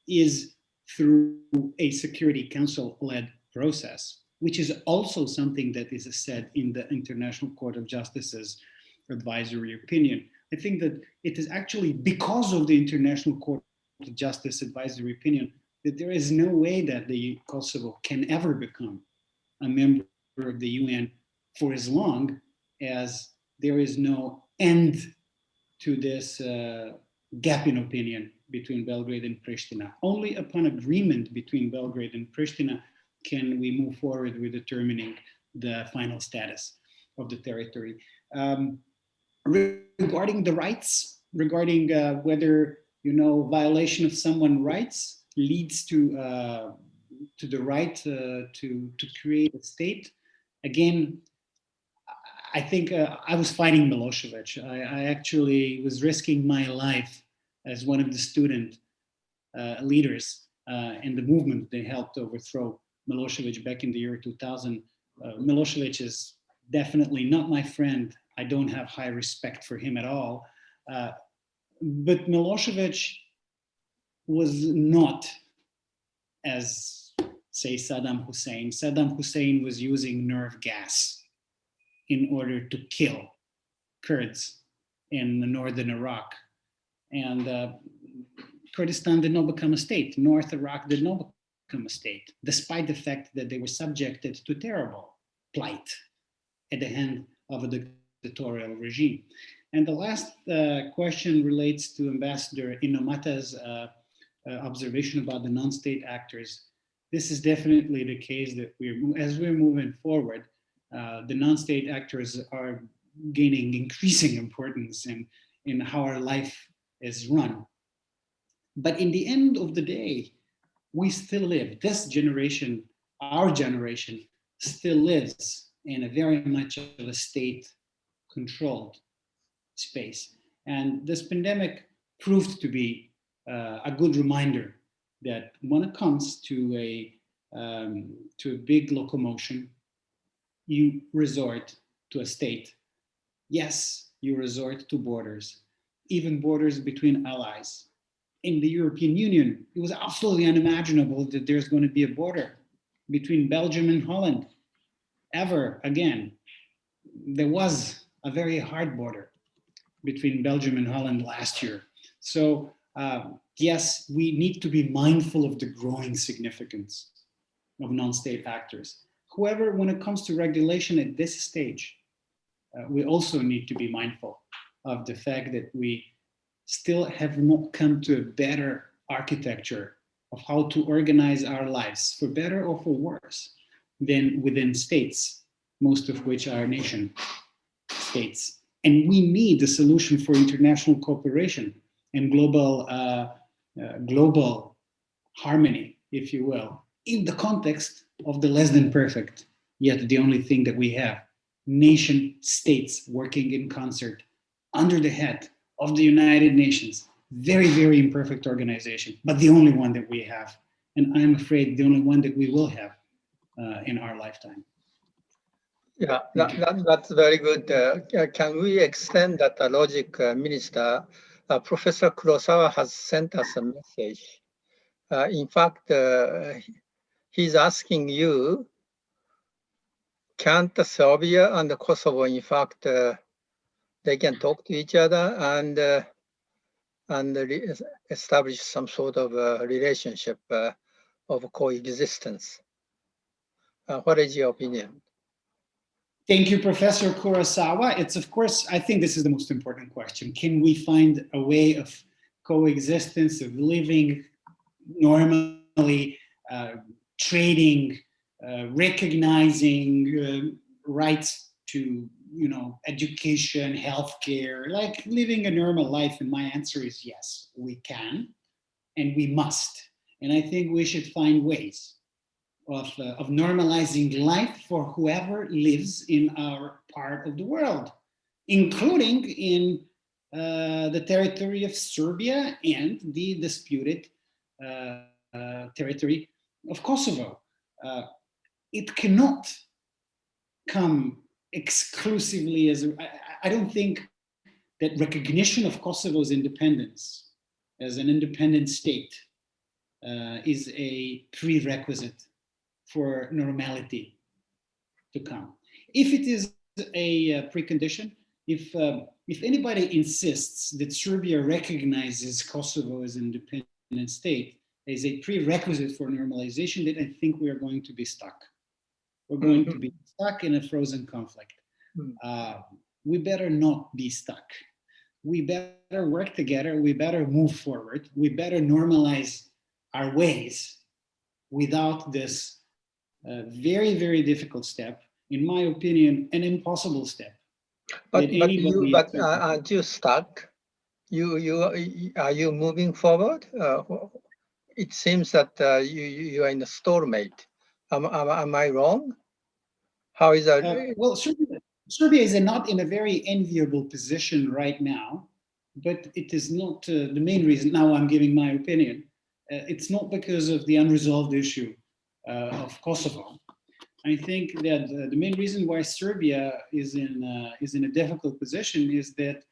is through a Security Council-led process, which is also something that is said in the International Court of Justice's advisory opinion. I think that it is actually because of the International Court of Justice advisory opinion that there is no way that the Kosovo can ever become a member of the UN for as long as there is no end to this gap in opinion between Belgrade and Pristina. Only upon agreement between Belgrade and Pristina can we move forward with determining the final status of the territory. Regarding the rights, regarding whether violation of someone's rights leads to the right to create a state. Again, I think I was fighting Milosevic. I actually was risking my life as one of the student leaders in the movement that helped overthrow Milosevic back in the year 2000. Milosevic is definitely not my friend. I don't have high respect for him at all. But Milosevic was not as, say, Saddam Hussein. Saddam Hussein was using nerve gas in order to kill Kurds in northern Iraq. And Kurdistan did not become a state. North Iraq did not become a state, despite the fact that they were subjected to terrible plight at the hand of a dictatorial regime. And the last question relates to Ambassador Inomata's observation about the non-state actors. This is definitely the case that as we're moving forward, the non-state actors are gaining increasing importance in how our life is run. But in the end of the day, we still live, this generation, our generation, still lives in a very much of a state-controlled space. And this pandemic proved to be a good reminder that when it comes to a big locomotion, you resort to a state. Yes, you resort to borders, even borders between allies. In the European Union, it was absolutely unimaginable that there's going to be a border between Belgium and Holland ever again. There was a very hard border between Belgium and Holland last year. So yes, we need to be mindful of the growing significance of non-state actors. However, when it comes to regulation at this stage, we also need to be mindful of the fact that we still have not come to a better architecture of how to organize our lives, for better or for worse, than within states, most of which are nation states. And we need a solution for international cooperation and global harmony, if you will, in the context of the less than perfect, yet the only thing that we have, nation states working in concert under the head of the United Nations. Very, very imperfect organization, but the only one that we have. And I'm afraid the only one that we will have in our lifetime. Yeah, that's very good. Can we extend that logic, Minister? Professor Kurosawa has sent us a message. In fact, he's asking you, can't Serbia and Kosovo, in fact, they can talk to each other and establish some sort of relationship of coexistence? What is your opinion? Thank you, Professor Kurosawa. It's, of course, I think this is the most important question. Can we find a way of coexistence, of living normally, trading, recognizing rights to, education, healthcare, like living a normal life? And my answer is yes, we can, and we must. And I think we should find ways of normalizing life for whoever lives in our part of the world, including in the territory of Serbia and the disputed territory of Kosovo. It cannot come exclusively as I don't think that recognition of Kosovo's independence as an independent state is a prerequisite for normality to come. If it is a precondition, if anybody insists that Serbia recognizes Kosovo as an independent state as a prerequisite for normalization, then I think we are going to be stuck. We're going to be stuck in a frozen conflict. We better not be stuck. We better work together. We better move forward. We better normalize our ways without this very, very difficult step, in my opinion, an impossible step. But aren't you stuck? Are you moving forward? It seems that you are in a stalemate. Am I wrong? How is that? Well, Serbia is not in a very enviable position right now, but it is not the main reason. Now I'm giving my opinion. It's not because of the unresolved issue of Kosovo. I think that the main reason why Serbia is in a difficult position is that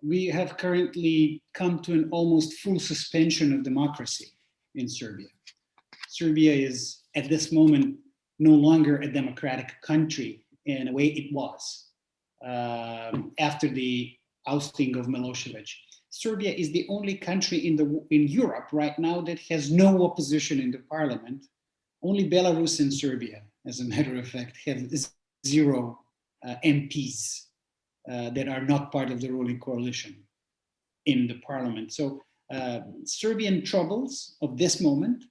we have currently come to an almost full suspension of democracy in Serbia. Serbia is at this moment no longer a democratic country in a way it was after the ousting of Milosevic. Serbia is the only country in Europe right now that has no opposition in the parliament. Only Belarus and Serbia, as a matter of fact, have 0 MPs that are not part of the ruling coalition in the parliament. So Serbian troubles of this moment,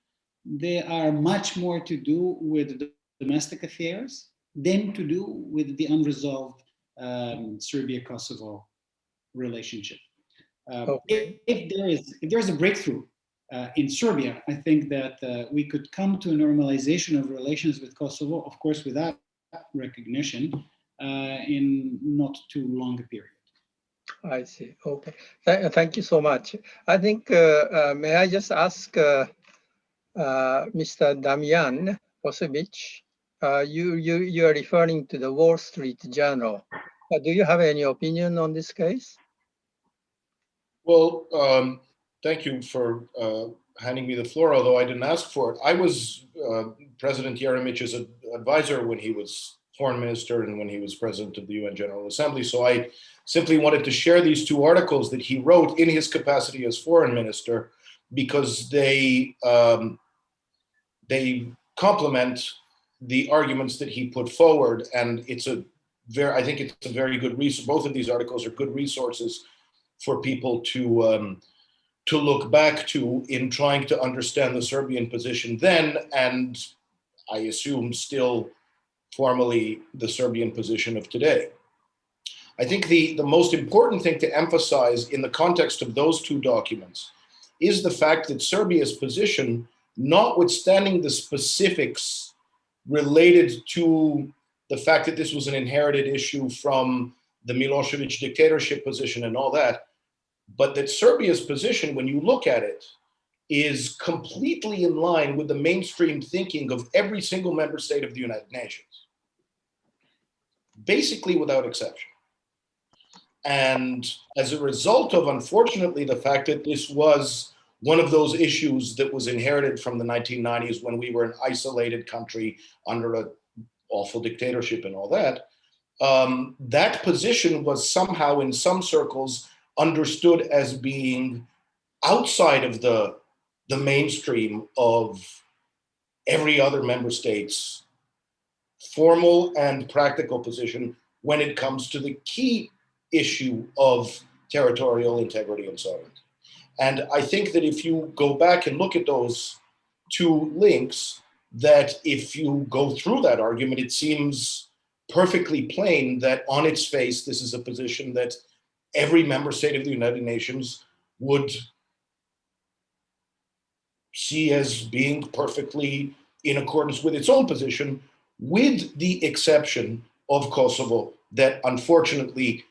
they are much more to do with the domestic affairs than to do with the unresolved Serbia-Kosovo relationship. Okay. If there is a breakthrough in Serbia, I think that we could come to a normalization of relations with Kosovo, of course, without recognition, in not too long a period. I see. Okay. Thank you so much. I think, may I just ask Mr. Damian Kosovic, you are referring to the Wall Street Journal. Do you have any opinion on this case? Well, thank you for handing me the floor, although I didn't ask for it. I was President Yeremich's advisor when he was foreign minister and when he was president of the UN General Assembly. So I simply wanted to share these two articles that he wrote in his capacity as foreign minister, because they complement the arguments that he put forward, and I think it's a very good resource. Both of these articles are good resources for people to look back to in trying to understand the Serbian position then, and I assume still formally the Serbian position of today. I think the most important thing to emphasize in the context of those two documents is the fact that Serbia's position, notwithstanding the specifics related to the fact that this was an inherited issue from the Milosevic dictatorship position and all that, but that Serbia's position, when you look at it, is completely in line with the mainstream thinking of every single member state of the United Nations, basically without exception. And as a result of, unfortunately, the fact that this was one of those issues that was inherited from the 1990s when we were an isolated country under an awful dictatorship and all that, that position was somehow in some circles understood as being outside of the mainstream of every other member state's formal and practical position when it comes to the key issue of territorial integrity and sovereignty. And I think that if you go back and look at those two links, that if you go through that argument, it seems perfectly plain that on its face, this is a position that every member state of the United Nations would see as being perfectly in accordance with its own position, with the exception of Kosovo, that unfortunately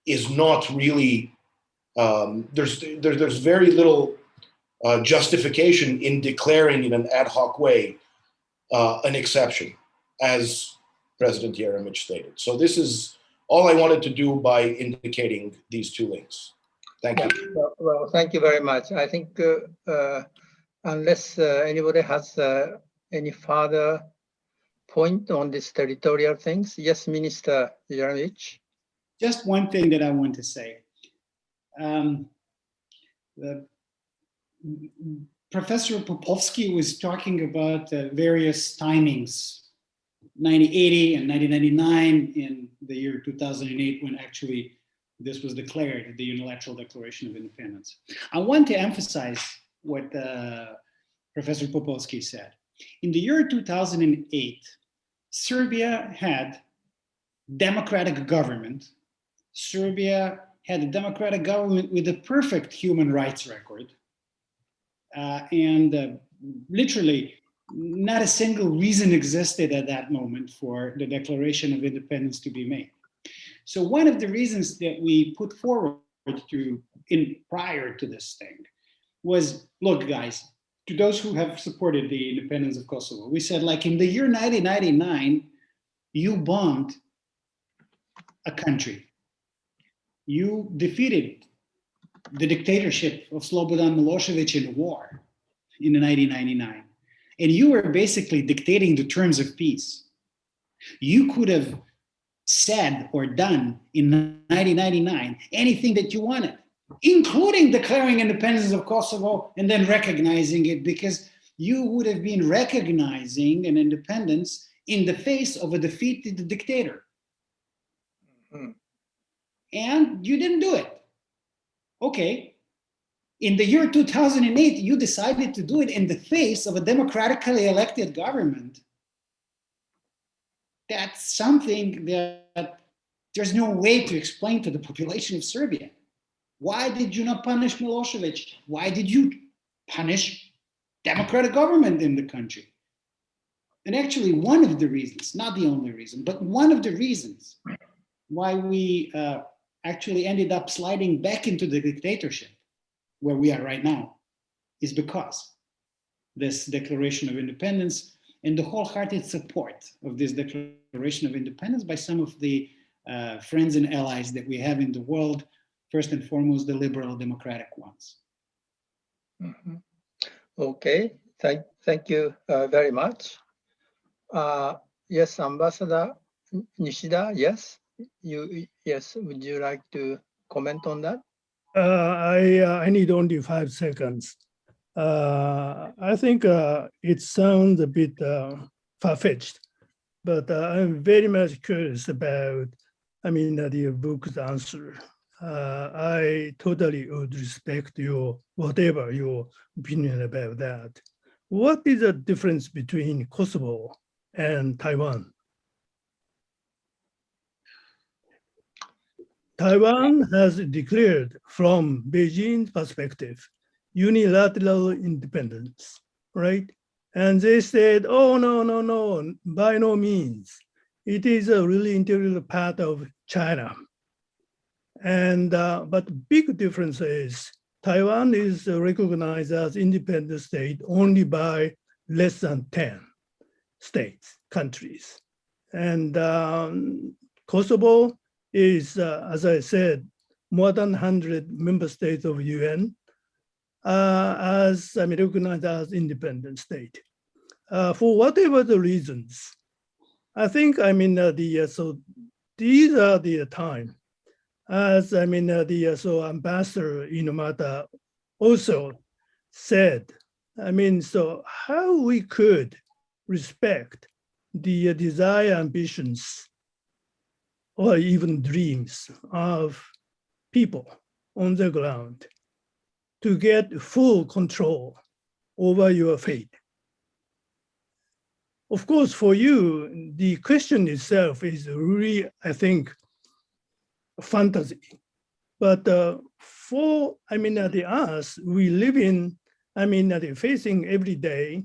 is not really, there's very little justification in declaring in an ad hoc way an exception, as President Jeremic stated. So this is all I wanted to do by indicating these two links. Thank you. Well, thank you very much. I think unless anybody has any further point on this territorial things, yes, Minister Jeremic. Just one thing that I want to say. Professor Popovsky was talking about various timings, 1980 and 1999 in the year 2008, when actually this was declared, the Unilateral Declaration of Independence. I want to emphasize what Professor Popovsky said. In the year 2008, Serbia had democratic government. Serbia had a democratic government with a perfect human rights record. And literally, not a single reason existed at that moment for the Declaration of Independence to be made. So one of the reasons that we put forward prior to this thing was, look, guys, to those who have supported the independence of Kosovo, we said, like, in the year 1999, you bombed a country. You defeated the dictatorship of Slobodan Milosevic in war in 1999. And you were basically dictating the terms of peace. You could have said or done in 1999 anything that you wanted, including declaring independence of Kosovo and then recognizing it, because you would have been recognizing an independence in the face of a defeated dictator. Mm-hmm. And you didn't do it. Okay. In the year 2008, you decided to do it in the face of a democratically elected government. That's something that there's no way to explain to the population of Serbia. Why did you not punish Milosevic? Why did you punish democratic government in the country? And actually, one of the reasons, not the only reason, but one of the reasons why we actually ended up sliding back into the dictatorship where we are right now is because this Declaration of Independence and the wholehearted support of this Declaration of Independence by some of the friends and allies that we have in the world, first and foremost, the liberal democratic ones. Okay, thank you very much. Yes, Ambassador Nishida, yes? Yes, would you like to comment on that? I need only 5 seconds. I think it sounds a bit far-fetched, but I'm very much curious about, the book's answer. I totally would respect whatever your opinion about that. What is the difference between Kosovo and Taiwan? Taiwan has declared, from Beijing's perspective, unilateral independence, right? And they said, oh, no, by no means. It is a really integral part of China. And but big difference is Taiwan is recognized as independent state only by less than 10 states, countries. And Kosovo is, as I said, more than 100 member states of UN recognized as independent state. For whatever the reasons, I think, so these are the time. As so Ambassador Inomata also said, so how we could respect the desire, ambitions, or even dreams of people on the ground to get full control over your fate. Of course, for you, the question itself is really, I think, fantasy. But for, the us, we live in, facing every day,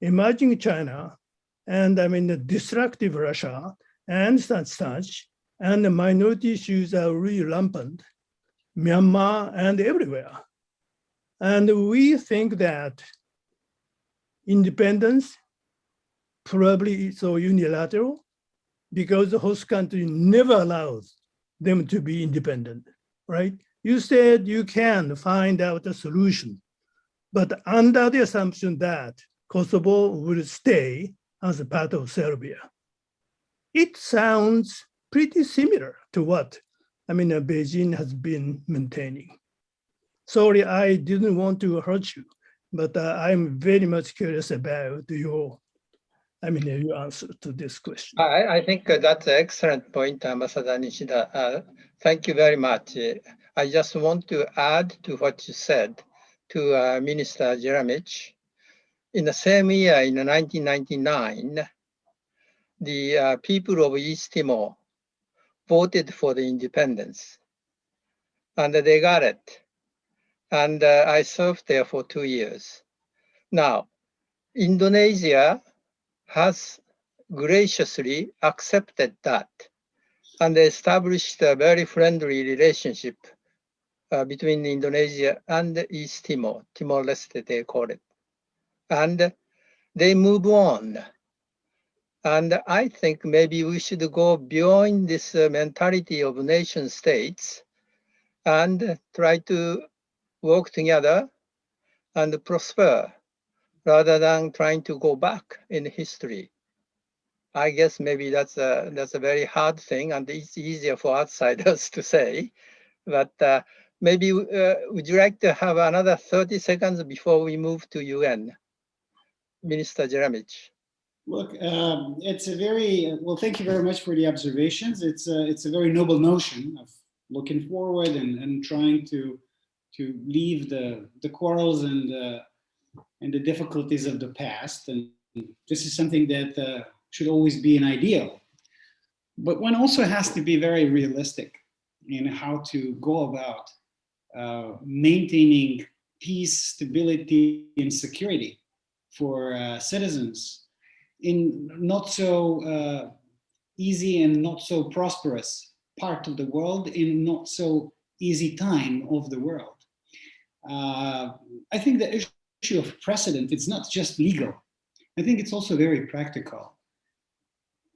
emerging China, and the destructive Russia, and such, and the minority issues are really rampant, Myanmar and everywhere. And we think that independence probably is so unilateral because the host country never allows them to be independent, right? You said you can find out a solution, but under the assumption that Kosovo will stay as a part of Serbia. It sounds pretty similar to what Beijing has been maintaining. Sorry, I didn't want to hurt you, but I'm very much curious about your answer to this question. I think that's an excellent point, Ambassador Nishida. Thank you very much. I just want to add to what you said to Minister Jeremic. In the same year, in 1999, the people of East Timor voted for the independence, and they got it. And I served there for 2 years. Now, Indonesia has graciously accepted that and established a very friendly relationship between Indonesia and East Timor, Timor-Leste they call it. And they move on. And I think maybe we should go beyond this mentality of nation states and try to work together and prosper rather than trying to go back in history. I guess maybe that's a very hard thing, and it's easier for outsiders to say. But maybe would you like to have another 30 seconds before we move to UN? Minister Jeremic. Look, it's a very, well, thank you very much for the observations. It's a very noble notion of looking forward and trying to leave the quarrels and the difficulties of the past. And this is something that should always be an ideal. But one also has to be very realistic in how to go about maintaining peace, stability, and security for citizens in not so easy and not so prosperous part of the world, in not so easy time of the world. I think the issue of precedent, it's not just legal. I think it's also very practical.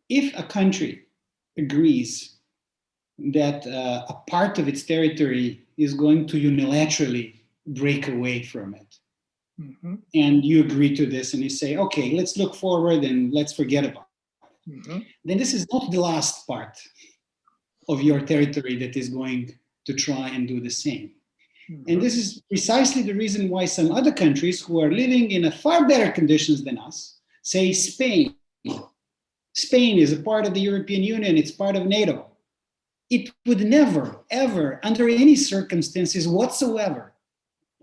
If a country agrees that a part of its territory is going to unilaterally break away from it, and you agree to this and you say, okay, let's look forward and let's forget about it. then this is not the last part of your territory that is going to try and do the same. And this is precisely the reason why some other countries who are living in a far better conditions than us, say Spain. Spain is a part of the European Union, it's part of NATO. It would never, ever, under any circumstances whatsoever,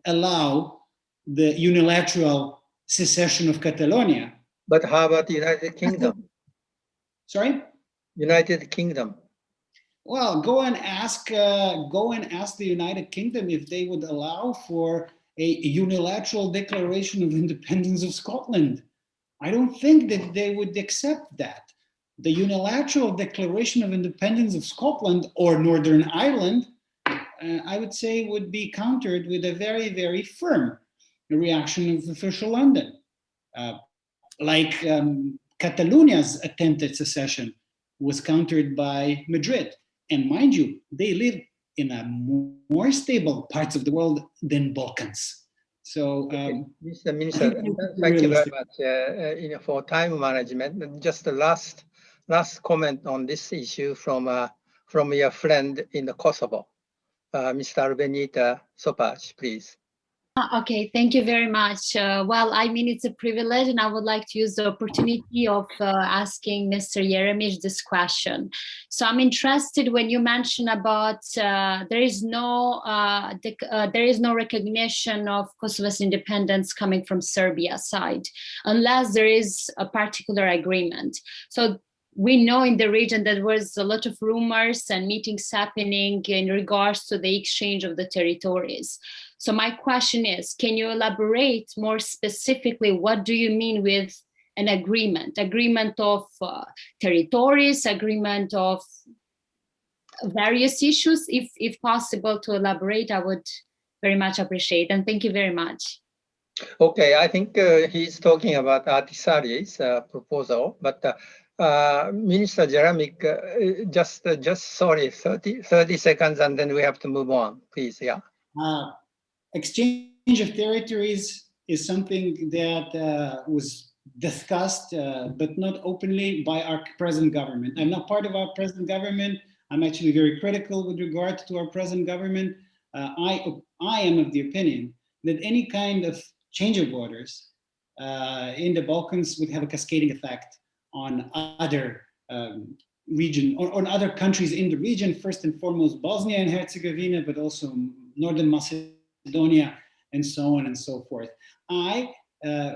allow the unilateral secession of Catalonia. But how about the United Kingdom? Sorry? United Kingdom. Well, go and ask the United Kingdom if they would allow for a unilateral declaration of independence of Scotland. I don't think that they would accept that. The unilateral declaration of independence of Scotland or Northern Ireland, I would say, would be countered with a very, very firm reaction of official London. Like Catalonia's attempted secession was countered by Madrid. And mind you, they live in a more stable parts of the world than Balkans. So, Mr. Minister, thank you very much for time management. And just the last comment on this issue from your friend in the Kosovo, Mr. Benita Sopac, please. Okay, thank you very much. Well, I mean, it's a privilege, and I would like to use the opportunity of asking Mr. Jeremic this question. So I'm interested when you mention about there is no recognition of Kosovo's independence coming from Serbia's side, unless there is a particular agreement. So we know in the region that there was a lot of rumors and meetings happening in regards to the exchange of the territories. So my question is, can you elaborate more specifically, what do you mean with an agreement? Agreement of territories, agreement of various issues? If possible to elaborate, I would very much appreciate, and thank you very much. Okay, I think he's talking about Ahtisaari's proposal, but Minister Jeremic, just sorry, 30 seconds, and then we have to move on, please, yeah. Exchange of territories is something that was discussed, but not openly by our present government. I'm not part of our present government. I'm actually very critical with regard to our present government. I am of the opinion that any kind of change of borders in the Balkans would have a cascading effect on other region or on other countries in the region, first and foremost Bosnia and Herzegovina, but also Northern Macedonia, and so on and so forth. I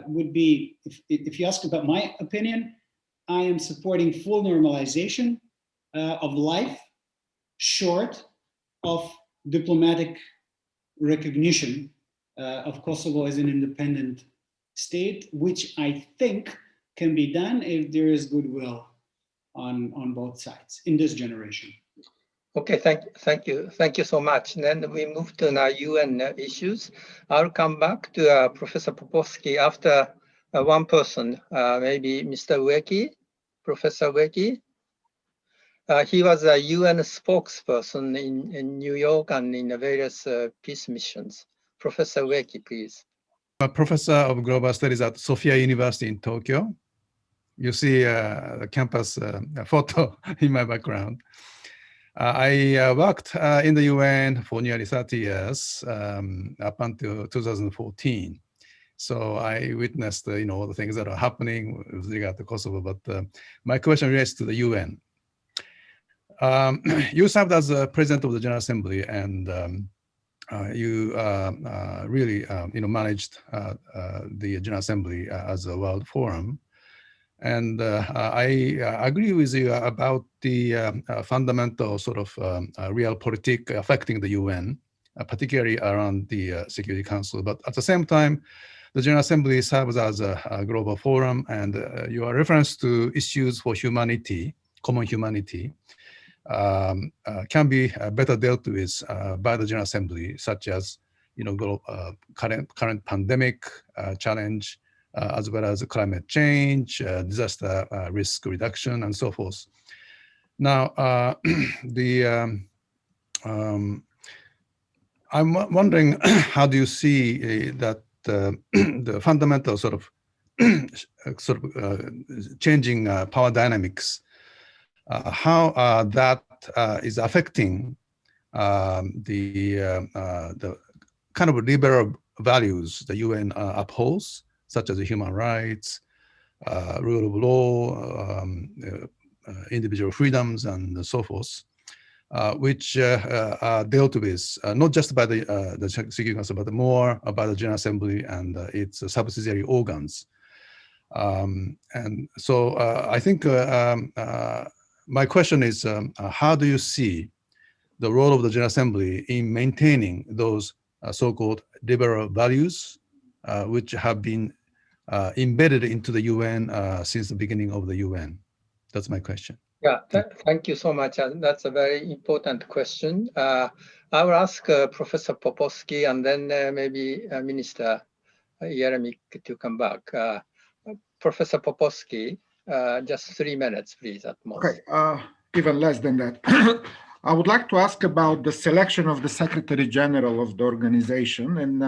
would be, if you ask about my opinion, I am supporting full normalization of life, short of diplomatic recognition of Kosovo as an independent state, which I think can be done if there is goodwill on both sides in this generation. Okay, thank you so much. And then we move to now UN issues. I'll come back to Professor Popovsky after one person, maybe Mr. Ueki, Professor Ueki. He was a UN spokesperson in New York and in the various peace missions. Professor Ueki, please. I'm a professor of global studies at Sophia University in Tokyo. You see the campus photo in my background. I worked in the UN for nearly 30 years, up until 2014. So I witnessed, all the things that are happening with regard to Kosovo. But my question relates to the UN. You served as president of the General Assembly, and you really, managed the General Assembly as a world forum. And I agree with you about the fundamental sort of realpolitik affecting the UN, particularly around the Security Council. But at the same time, the General Assembly serves as a global forum, and your reference to issues for humanity, common humanity, can be better dealt with by the General Assembly, such as current pandemic challenge, as well as climate change, disaster risk reduction, and so forth. Now, I'm wondering, how do you see that the fundamental sort of sort of changing power dynamics, how that is affecting the kind of liberal values the UN upholds, such as human rights, rule of law, individual freedoms, and so forth, which are dealt with not just by the Security Council, but more by the General Assembly and its subsidiary organs. And so I think my question is, how do you see the role of the General Assembly in maintaining those so-called liberal values, which have been embedded into the UN since the beginning of the UN? That's my question. Yeah, thank you so much. That's a very important question. I will ask Professor Popovsky and then maybe Minister Yeremik to come back. Professor Popovsky, just 3 minutes, please, at most. Okay, even less than that. I would like to ask about the selection of the Secretary General of the organization, and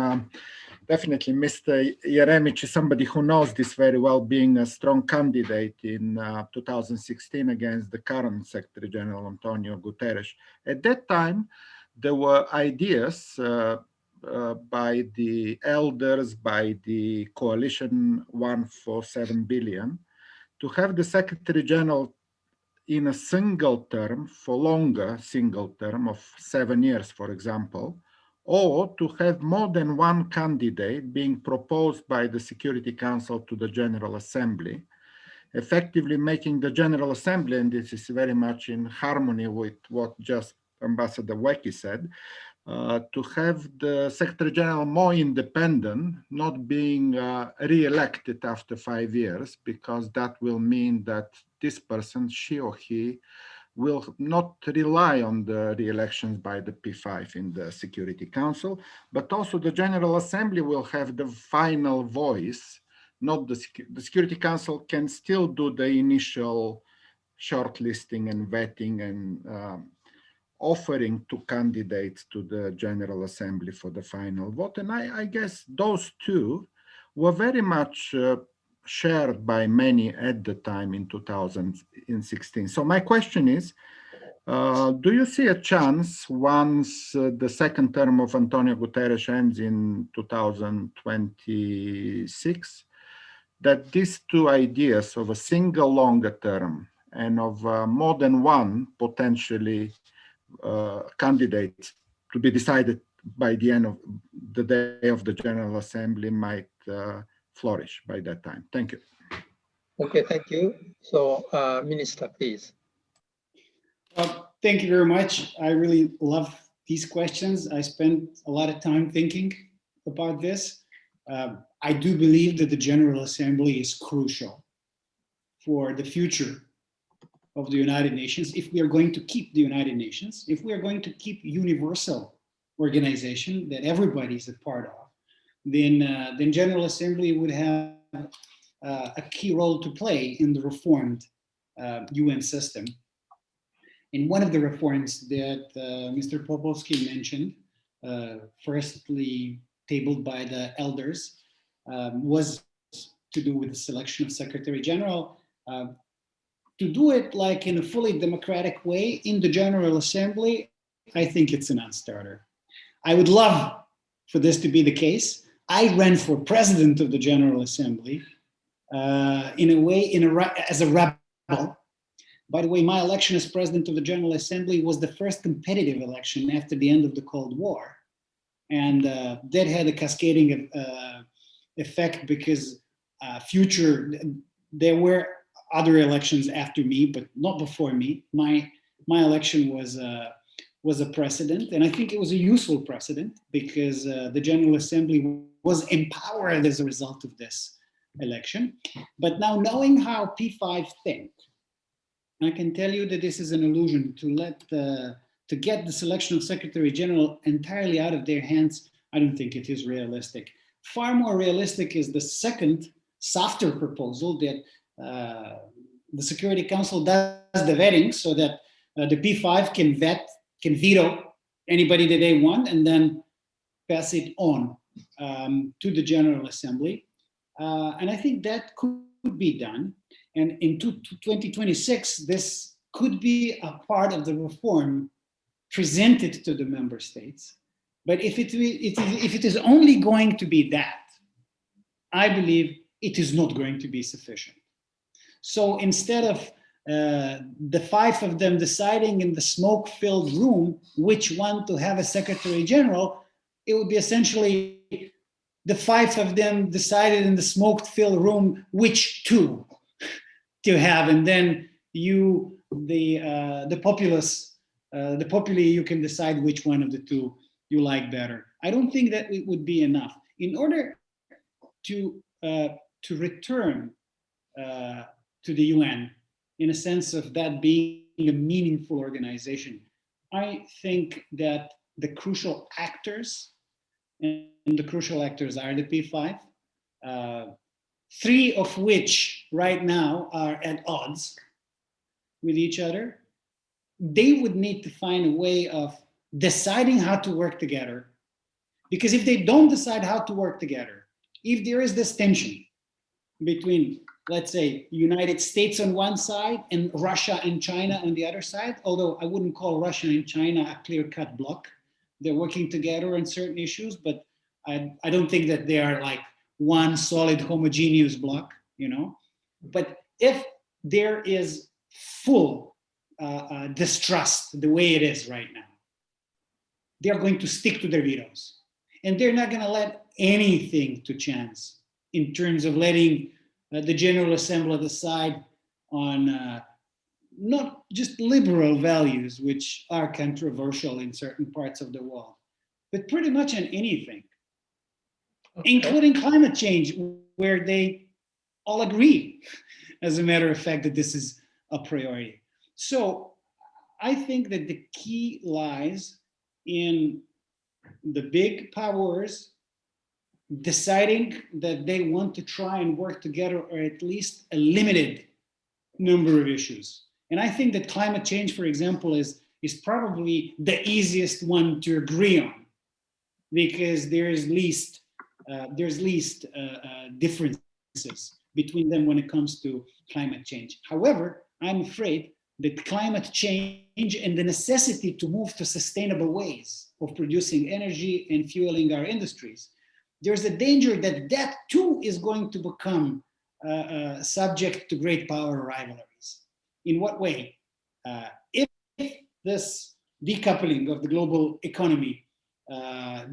definitely Mr. Jeremic is somebody who knows this very well, being a strong candidate in 2016 against the current Secretary General, Antonio Guterres. At that time, there were ideas by the elders, by the coalition 147 billion, to have the Secretary General in a single term, for longer single term of 7 years, for example, or to have more than one candidate being proposed by the Security Council to the General Assembly, effectively making the General Assembly, and this is very much in harmony with what just Ambassador Weki said, to have the Secretary General more independent, not being re-elected after 5 years, because that will mean that this person, she or he, will not rely on the re-elections by the P5 in the Security Council, but also the General Assembly will have the final voice. Not the Security Council can still do the initial shortlisting and vetting and offering to candidates to the General Assembly for the final vote. And I guess those two were very much shared by many at the time in 2016. So my question is, do you see a chance once the second term of Antonio Guterres ends in 2026, that these two ideas of a single longer term and of more than one potentially candidates to be decided by the end of the day of the General Assembly might flourish by that time? Thank you. Okay, thank you. So, Minister, please. Thank you very much. I really love these questions. I spent a lot of time thinking about this. I do believe that the General Assembly is crucial for the future of the United Nations. If we are going to keep the United Nations, if we are going to keep universal organization that everybody is a part of, then General Assembly would have a key role to play in the reformed UN system. And one of the reforms that Mr. Popovsky mentioned, firstly tabled by the elders, was to do with the selection of Secretary General. To do it like in a fully democratic way in the General Assembly, I think it's a non-starter. I would love for this to be the case. I ran for president of the General Assembly in a way, as a rebel. By the way, my election as president of the General Assembly was the first competitive election after the end of the Cold War. And that had a cascading effect because there were other elections after me, but not before me. My election was a precedent, and I think it was a useful precedent because the General Assembly was empowered as a result of this election. But now, knowing how P5 think, I can tell you that this is an illusion to get the selection of Secretary General entirely out of their hands. I don't think it is realistic. Far more realistic is the second, softer proposal that the Security Council does the vetting so that the P5 can veto anybody that they want and then pass it on to the General Assembly. And I think that could be done. And in 2026, this could be a part of the reform presented to the member states. But if it is only going to be that, I believe it is not going to be sufficient. So instead of the 5 of them deciding in the smoke-filled room which one to have a secretary general, it would be essentially the 5 of them decided in the smoke-filled room which 2 to have, and then you, the populace, you can decide which one of the 2 you like better. I don't think that it would be enough. In order to return to the UN in a sense of that being a meaningful organization, I think that the crucial actors, and the crucial actors are the P5, 3 of which right now are at odds with each other. They would need to find a way of deciding how to work together. Because if they don't decide how to work together, if there is this tension between, let's say, United States on one side and Russia and China on the other side, although I wouldn't call Russia and China a clear-cut bloc. They're working together on certain issues, but I don't think that they are like one solid homogeneous bloc, you know. But if there is full distrust the way it is right now, they're going to stick to their vetoes. And they're not going to let anything to chance in terms of letting the General Assembly decide on not just liberal values, which are controversial in certain parts of the world, but pretty much on anything, including climate change, where they all agree, as a matter of fact, that this is a priority. So I think that the key lies in the big powers deciding that they want to try and work together, or at least a limited number of issues. And I think that climate change, for example, is probably the easiest one to agree on, because there's least differences between them when it comes to climate change. However, I'm afraid that climate change and the necessity to move to sustainable ways of producing energy and fueling our industries, there's a danger that that too is going to become subject to great power rivalries. In what way? If this decoupling of the global economy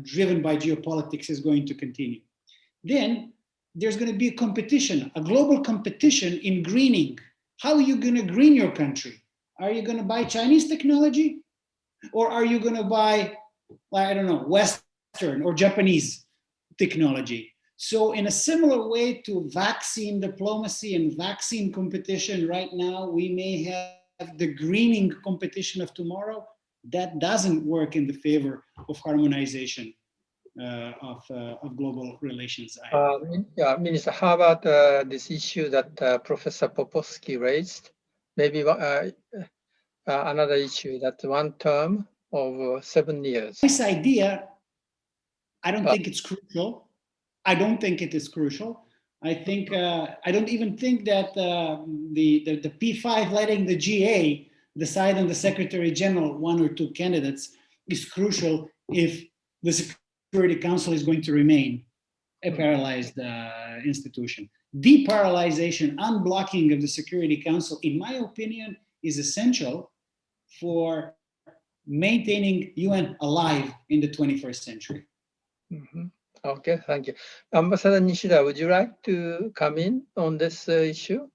driven by geopolitics is going to continue, then there's going to be a competition, a global competition in greening. How are you going to green your country? Are you going to buy Chinese technology? Or are you going to buy, I don't know, Western or Japanese technology? So in a similar way to vaccine diplomacy and vaccine competition right now, we may have the greening competition of tomorrow. That doesn't work in the favor of harmonization of global relations. Yeah, Minister, how about this issue that Professor Popovsky raised? Maybe another issue, that one term of 7 years. This idea, I don't think it's crucial. I don't think it is crucial. I think I don't even think that the P5 letting the GA decide on the Secretary General, 1 or 2 candidates, is crucial if the Security Council is going to remain a paralyzed institution. Deparalyzation, unblocking of the Security Council, in my opinion, is essential for maintaining UN alive in the 21st century. Mm-hmm. Okay, thank you. Ambassador Nishida, would you like to come in on this issue?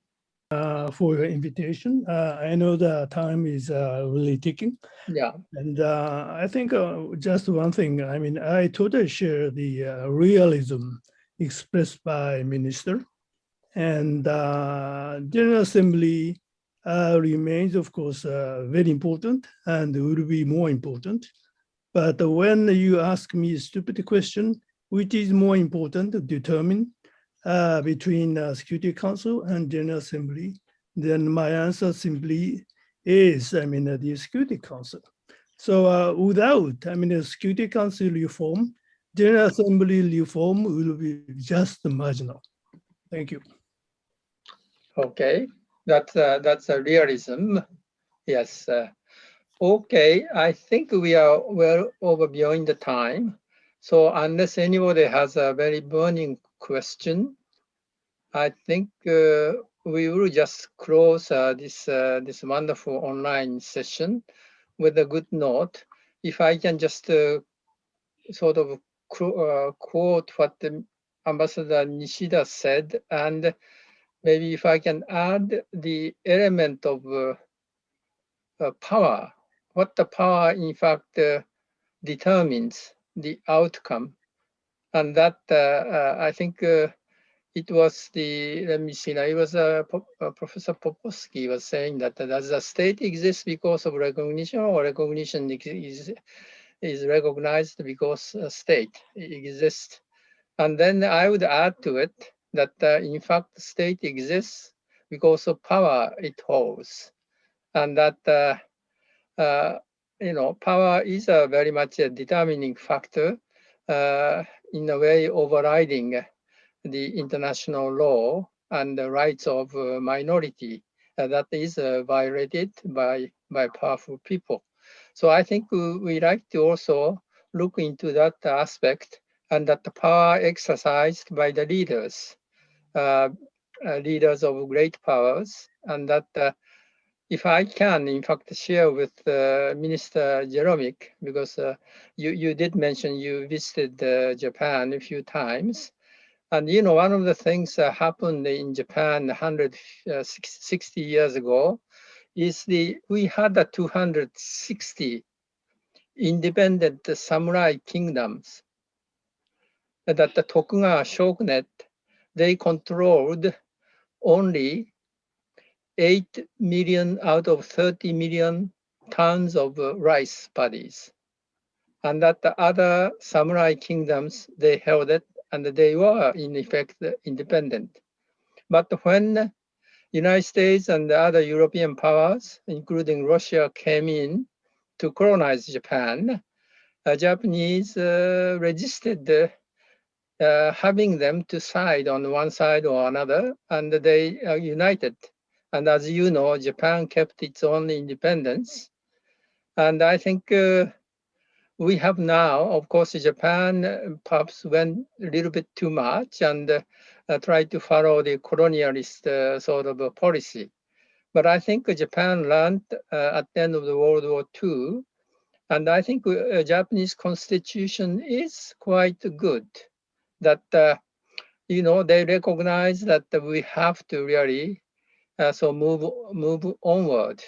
For your invitation. I know the time is really ticking. Yeah. And I think just one thing, I mean, I totally share the realism expressed by Minister. And General Assembly remains, of course, very important and will be more important. But when you ask me a stupid question, which is more important to determine between Security Council and General Assembly, then my answer simply is, I mean, the Security Council. So without, I mean, the Security Council reform, General Assembly reform will be just marginal. Thank you. Okay, that's a realism. Yes. Okay, I think we are well over beyond the time. So unless anybody has a very burning question, I think we will just close this wonderful online session with a good note. If I can just sort of quote what the Ambassador Nishida said, and maybe if I can add the element of power, what the power in fact determines the outcome. And that I think it was let me see now, it was Professor Popovsky was saying that does the state exist because of recognition, or recognition is recognized because state exists. And then I would add to it that in fact the state exists because of power it holds. And that power is very much a determining factor, in a way overriding the international law and the rights of minority that is violated by powerful people. So I think we like to also look into that aspect, and that the power exercised by the leaders, leaders of great powers, and that if I can, in fact, share with Minister Jeromic, because you did mention you visited Japan a few times. And one of the things that happened in Japan 160 years ago is we had 260 independent samurai kingdoms that the Tokugawa shogunate, they controlled only 8 million out of 30 million tons of rice paddies. And that the other samurai kingdoms, they held it, and they were in effect independent. But when United States and the other European powers, including Russia, came in to colonize Japan, Japanese resisted having them to side on one side or another, and they united. And as you know, Japan kept its own independence. And I think we have now, of course, Japan perhaps went a little bit too much and tried to follow the colonialist sort of a policy. But I think Japan learned at the end of the World War II, and I think Japanese constitution is quite good. That they recognize that we have to really move onward,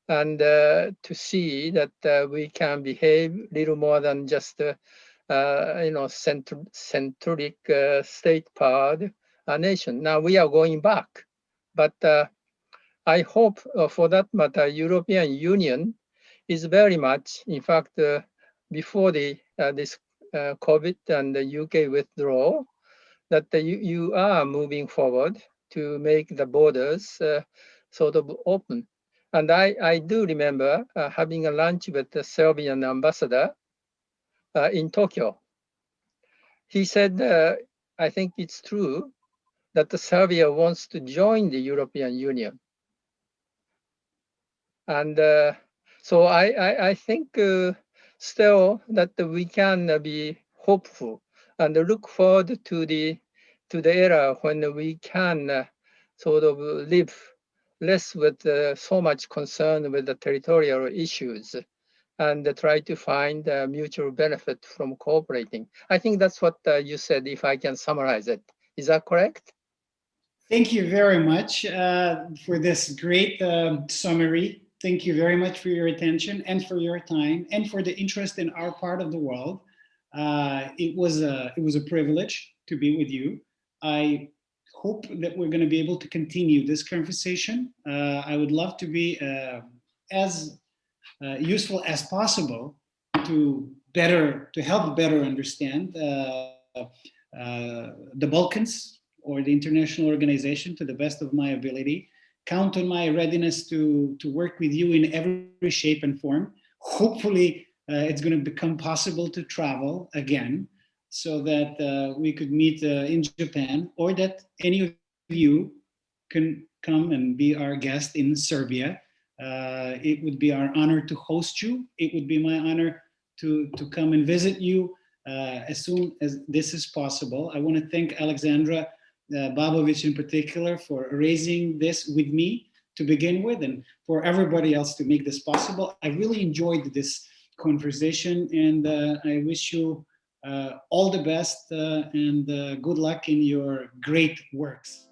and to see that we can behave little more than just centric state-powered nation. Now we are going back, but I hope for that matter, European Union is very much, in fact, before this COVID and the UK withdrawal, that you are moving forward to make the borders sort of open. And I do remember having a lunch with the Serbian ambassador in Tokyo. He said, I think it's true that Serbia wants to join the European Union. And so I think still that we can be hopeful and look forward to the era when we can sort of live less with so much concern with the territorial issues, and try to find mutual benefit from cooperating. I think that's what you said, if I can summarize it. Is that correct? Thank you very much for this great summary. Thank you very much for your attention and for your time and for the interest in our part of the world. It was a privilege to be with you. I hope that we're going to be able to continue this conversation. I would love to be as useful as possible to help better understand the Balkans or the international organization to the best of my ability. Count on my readiness to work with you in every shape and form. Hopefully, it's going to become possible to travel again. so that we could meet in Japan, or that any of you can come and be our guest in Serbia. It would be our honor to host you. It would be my honor to come and visit you as soon as this is possible. I want to thank Alexandra Babovic in particular for raising this with me to begin with, and for everybody else to make this possible. I really enjoyed this conversation, and I wish you all the best and good luck in your great works.